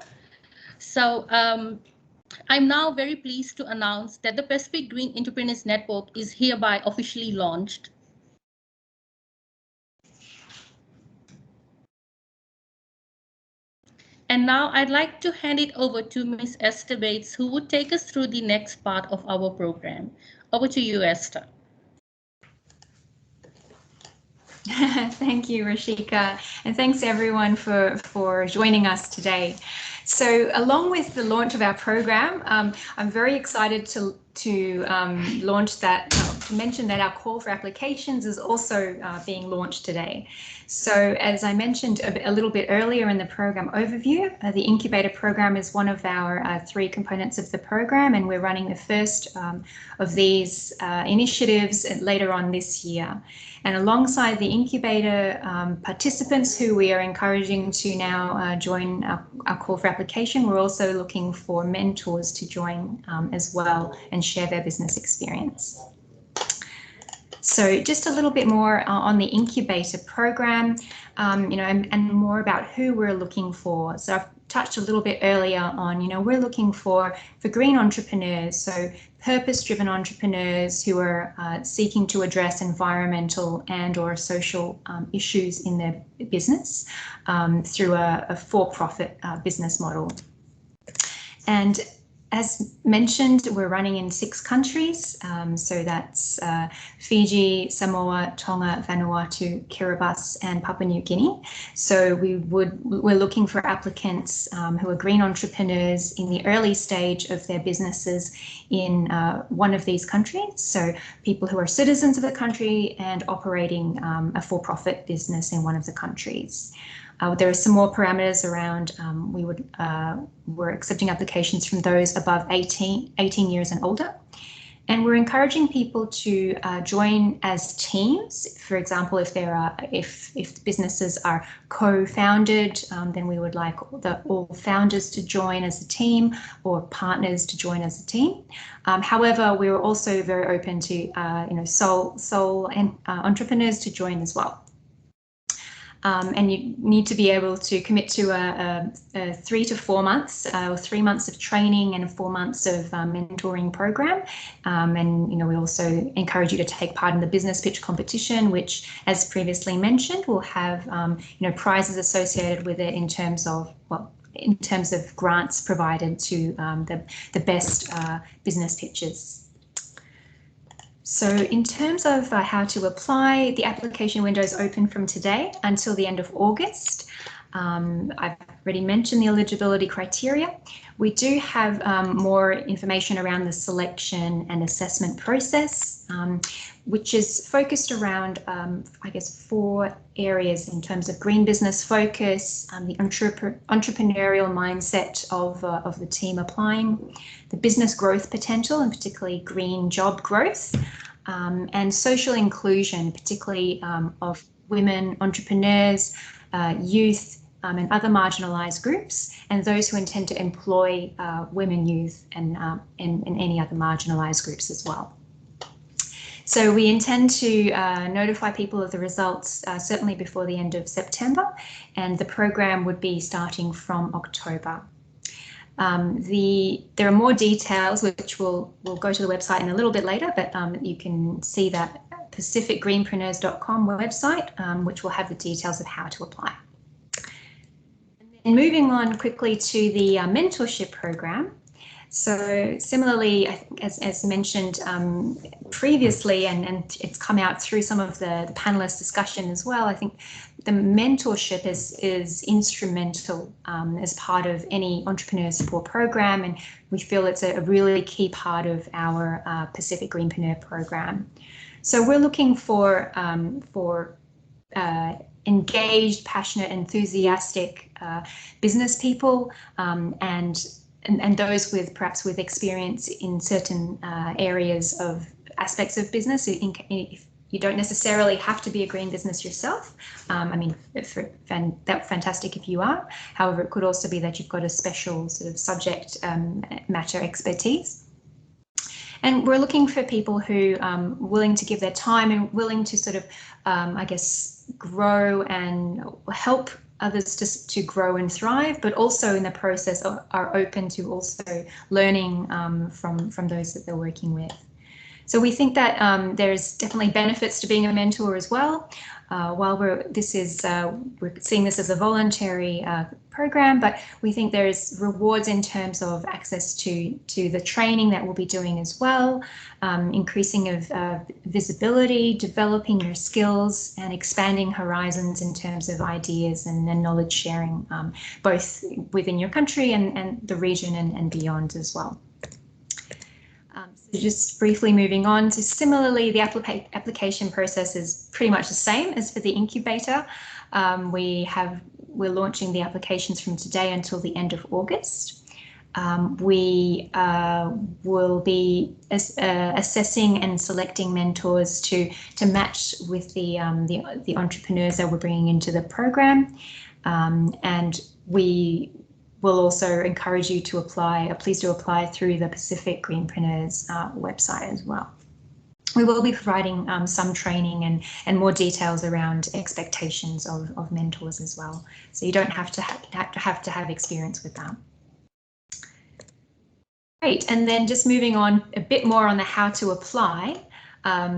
So I'm now very pleased to announce that the Pacific Green Entrepreneurs Network is hereby officially launched. And now I'd like to hand it over to Ms. Esther Bates, who would take us through the next part of our program. Over to you, Esther. Thank you, Rashika, and thanks everyone for joining us today. So along with the launch of our program, I'm very excited to launch that, to mention that our call for applications is also being launched today. So as I mentioned a little bit earlier in the program overview, the incubator program is one of our 3 components of the program, and we're running the first of these initiatives later on this year. And alongside the incubator participants who we are encouraging to now join our call for application, we're also looking for mentors to join as well and share their business experience. So just a little bit more on the incubator program, and more about who we're looking for. So I've touched a little bit earlier on, we're looking for green entrepreneurs, so purpose-driven entrepreneurs who are seeking to address environmental and/or social issues in their business through a for-profit business model. And as mentioned, we're running in 6 countries, so that's Fiji, Samoa, Tonga, Vanuatu, Kiribati, and Papua New Guinea. So we're looking for applicants who are green entrepreneurs in the early stage of their businesses in one of these countries. So people who are citizens of the country and operating a for-profit business in one of the countries. There are some more parameters around. We're accepting applications from those above 18 years and older. And we're encouraging people to join as teams. For example, if businesses are co-founded, then we would like all founders to join as a team, or partners to join as a team. However, we're also very open to sole entrepreneurs to join as well. And you need to be able to commit to a 3 to 4 months or 3 months of training and 4 months of mentoring program. And we also encourage you to take part in the business pitch competition, which, as previously mentioned, will have prizes associated with it in terms of grants provided to the best business pitches. So in terms of how to apply, the application window is open from today until the end of August. I've already mentioned the eligibility criteria. We do have more information around the selection and assessment process, which is focused around, I guess, 4 areas in terms of green business focus, the entrepreneurial mindset of the team applying, the business growth potential, and particularly green job growth, and social inclusion, particularly of women entrepreneurs, youth, and other marginalised groups, and those who intend to employ women, youth, and any other marginalised groups as well. So we intend to notify people of the results certainly before the end of September, and the program would be starting from October. There are more details which we'll go to the website in a little bit later, but you can see that pacificgreenpreneurs.com website, which will have the details of how to apply. And moving on quickly to the mentorship program. So similarly, I think as mentioned previously, and it's come out through some of the panelist discussion as well, I think the mentorship is instrumental as part of any entrepreneur support program, and we feel it's a really key part of our Pacific Greenpreneur program. So we're looking for engaged, passionate, enthusiastic business people, and those with perhaps with experience in certain areas of aspects of business. If you don't necessarily have to be a green business yourself. I mean, that's fantastic if you are. However, it could also be that you've got a special sort of subject matter expertise. And we're looking for people who are willing to give their time and willing to sort of, I guess, grow and help others to grow and thrive, but also in the process are open to also learning from those that they're working with. So we think that there's definitely benefits to being a mentor as well. While we're seeing this as a voluntary program, but we think there's rewards in terms of access to the training that we'll be doing as well, increasing of visibility, developing your skills, and expanding horizons in terms of ideas and knowledge sharing, both within your country and the region and beyond as well. So just briefly moving on, so similarly, the application process is pretty much the same as for the incubator. We're launching the applications from today until the end of August. We will be assessing and selecting mentors to match with the entrepreneurs that we're bringing into the program, and we will also encourage you to apply. Please do apply through the Pacific Greenpreneurs website as well. We will be providing some training and more details around expectations of mentors as well. So you don't have to have experience with that. Great, and then just moving on a bit more on the how to apply.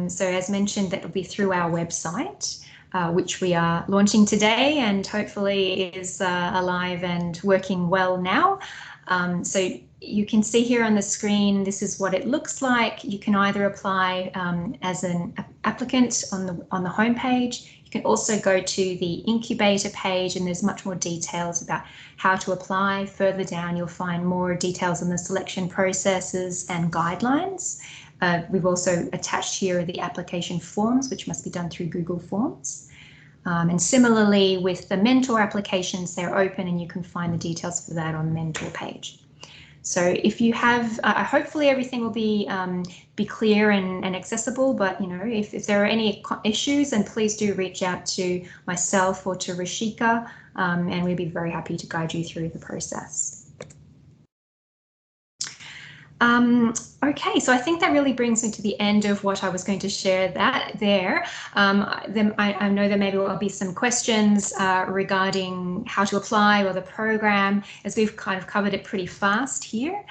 So as mentioned, that will be through our website, which we are launching today and hopefully is alive and working well now. So you can see here on the screen, this is what it looks like. You can either apply as an applicant on the homepage. You can also go to the incubator page, and there's much more details about how to apply. Further down, you'll find more details on the selection processes and guidelines. We've also attached here the application forms, which must be done through Google Forms. And similarly with the mentor applications, they're open and you can find the details for that on the mentor page. So if you have, hopefully everything will be clear and accessible, but you know, if there are any issues, then please do reach out to myself or to Rishika, and we'd be very happy to guide you through the process. Okay, so I think that really brings me to the end of what I was going to share there. Then I know there maybe will be some questions regarding how to apply or the program, as we've kind of covered it pretty fast here.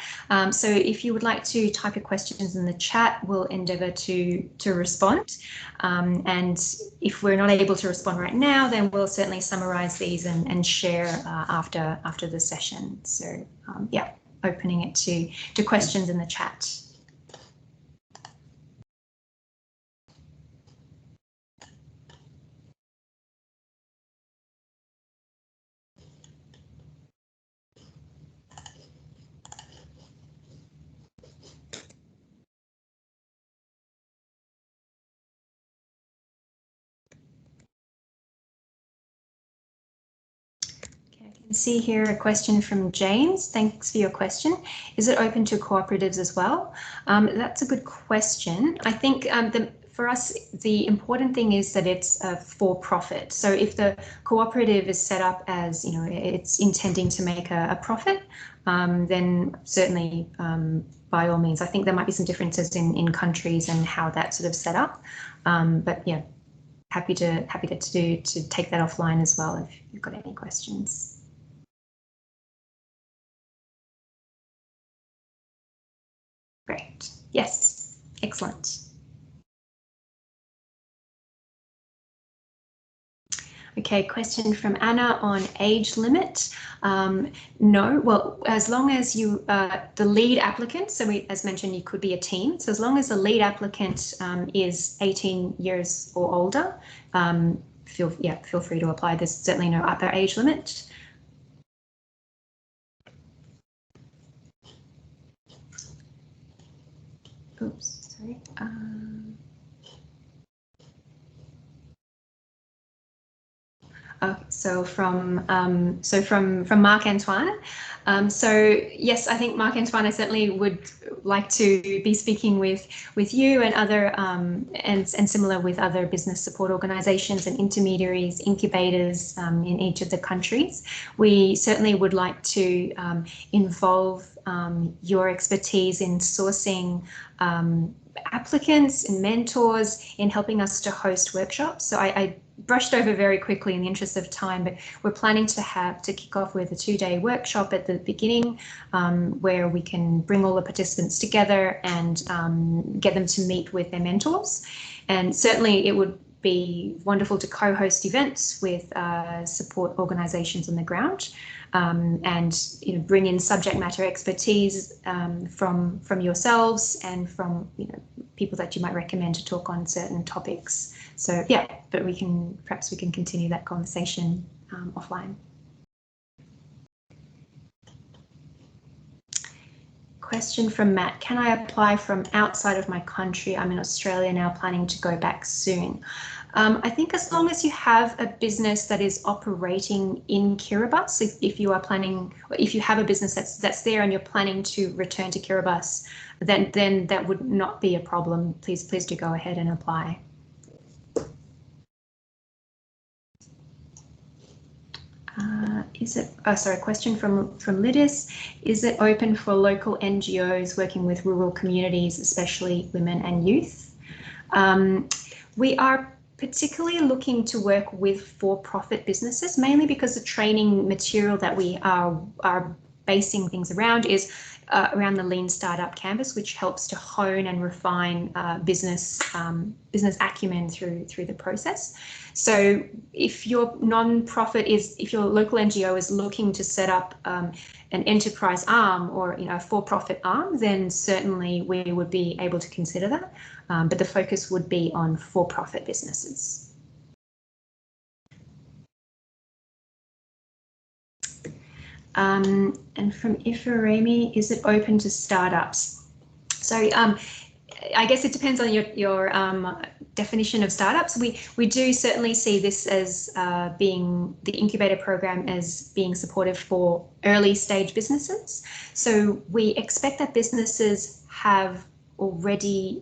So if you would like to type your questions in the chat, we'll endeavour to respond. And if we're not able to respond right now, then we'll certainly summarise these and share after the session. So yeah. Opening it to questions in the chat. See here a question from James. Thanks for your question. Is it open to cooperatives as well? That's a good question. I think for us, the important thing is that it's for profit. So if the cooperative is set up as, you know, it's intending to make a profit, then certainly by all means. I think there might be some differences in countries and how that's sort of set up. But yeah, happy to take that offline as well if you've got any questions. Great. Yes. Excellent. Okay, question from Anna on age limit. No, well, as long as you, the lead applicant, so as mentioned, you could be a teen. So as long as the lead applicant is 18 years or older, feel free to apply. There's certainly no upper age limit. Oops, sorry. So from Marc Antoine. So yes, I think Marc Antoine, I certainly would like to be speaking with you and other and similar with other business support organisations and intermediaries, incubators in each of the countries. We certainly would like to involve your expertise in sourcing applicants and mentors in helping us to host workshops. So I brushed over very quickly in the interest of time, but we're planning to kick off with a 2-day workshop at the beginning where we can bring all the participants together and get them to meet with their mentors. And certainly it would be wonderful to co-host events with support organisations on the ground. And bring in subject matter expertise from yourselves and from people that you might recommend to talk on certain topics. So yeah, but perhaps we can continue that conversation offline. Question from Matt, can I apply from outside of my country? I'm in Australia now, planning to go back soon. I think as long as you have a business that is operating in Kiribati, if you are planning, if you have a business that's there and you're planning to return to Kiribati, then that would not be a problem. Please do go ahead and apply. Question from Lidis. Is it open for local NGOs working with rural communities, especially women and youth? We are particularly looking to work with for-profit businesses, mainly because the training material that we are basing things around is around the Lean Startup Canvas, which helps to hone and refine business acumen through the process. So if your non-profit if your local NGO is looking to set up an enterprise arm or a for-profit arm, then certainly we would be able to consider that. But the focus would be on for-profit businesses. And from Ifiremi, is it open to startups? So I guess it depends on your definition of startups. We do certainly see this as being the incubator program as being supportive for early stage businesses. So we expect that businesses have already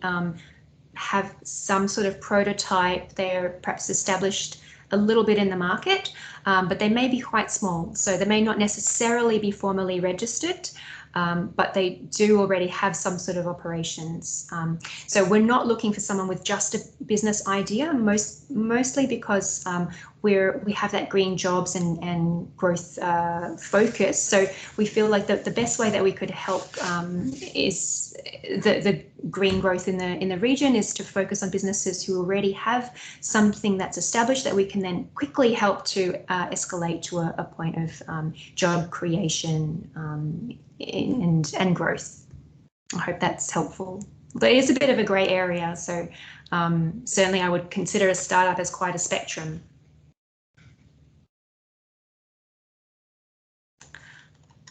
have some sort of prototype. They're perhaps established a little bit in the market, but they may be quite small. So they may not necessarily be formally registered, but they do already have some sort of operations. So we're not looking for someone with just a business idea, mostly because we have that green jobs and growth focus. So we feel like the best way that we could help is the green growth in the region is to focus on businesses who already have something that's established that we can then quickly help to escalate to a point of job creation and growth. I hope that's helpful. But it is a bit of a grey area, so certainly I would consider a startup as quite a spectrum.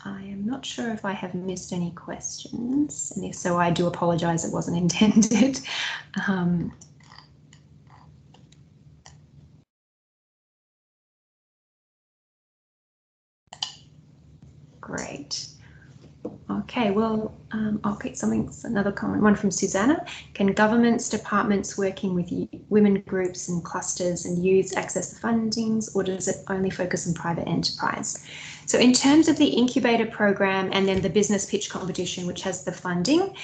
I am not sure if I have missed any questions, and if so, I do apologise, it wasn't intended. Great. Okay, well, okay, another comment, one from Susanna. Can governments, departments working with women groups and clusters and youths access the fundings, or does it only focus on private enterprise? So in terms of the incubator program and then the business pitch competition, which has the funding,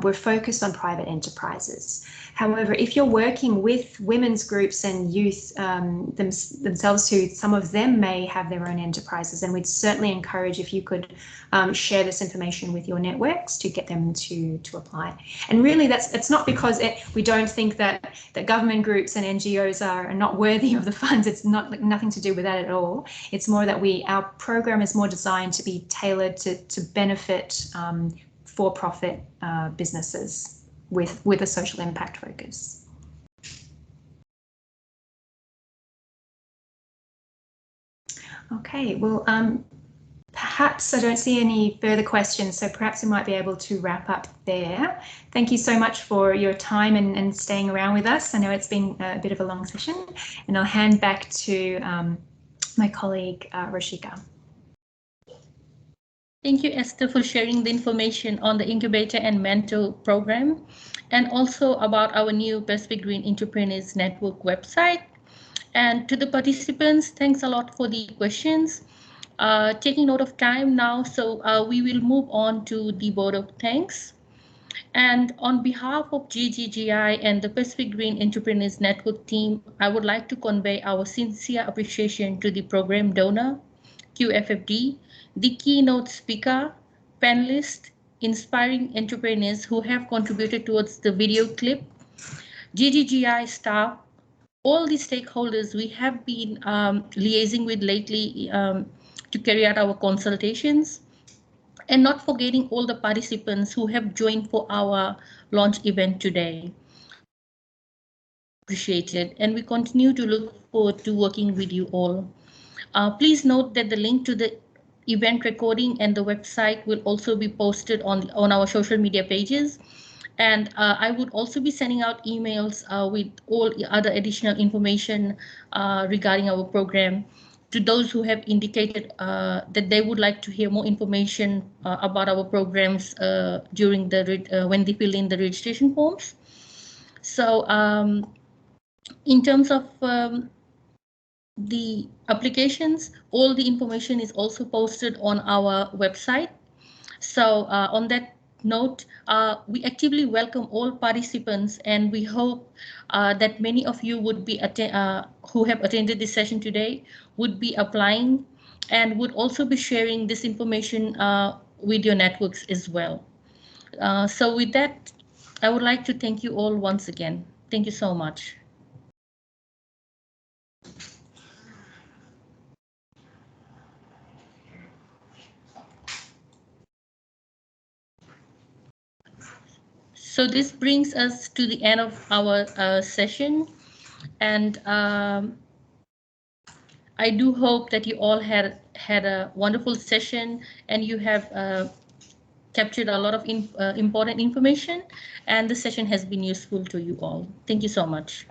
we're focused on private enterprises. However, if you're working with women's groups and youth themselves, who some of them may have their own enterprises, and we'd certainly encourage if you could share this information with your networks to get them to apply. And really, it's not because we don't think that government groups and NGOs are not worthy of the funds. It's nothing to do with that at all. It's more that our program is more designed to be tailored to benefit for-profit businesses with a social impact focus. Okay, well, perhaps I don't see any further questions, so perhaps we might be able to wrap up there. Thank you so much for your time and staying around with us. I know it's been a bit of a long session, and I'll hand back to my colleague, Roshika. Thank you, Esther, for sharing the information on the Incubator and Mentor program, and also about our new Pacific Green Entrepreneurs Network website. And to the participants, thanks a lot for the questions. Taking note of time now, so we will move on to the vote of thanks. And on behalf of GGGI and the Pacific Green Entrepreneurs Network team, I would like to convey our sincere appreciation to the program donor, QFFD, the keynote speaker, panelists, inspiring entrepreneurs who have contributed towards the video clip, GGGI staff, all the stakeholders we have been liaising with lately to carry out our consultations, and not forgetting all the participants who have joined for our launch event today. Appreciated, and we continue to look forward to working with you all. Please note that the link to the event recording and the website will also be posted on our social media pages. And I would also be sending out emails with all other additional information regarding our program to those who have indicated that they would like to hear more information about our programs during when they fill in the registration forms. So in terms of the applications, all the information is also posted on our website. So on that note, we actively welcome all participants, and we hope that many of you would be who have attended this session today would be applying and would also be sharing this information with your networks as well. So with that, I would like to thank you all once again. Thank you so much. So this brings us to the end of our session, and I do hope that you all had a wonderful session, and you have captured a lot of important information, and the session has been useful to you all. Thank you so much.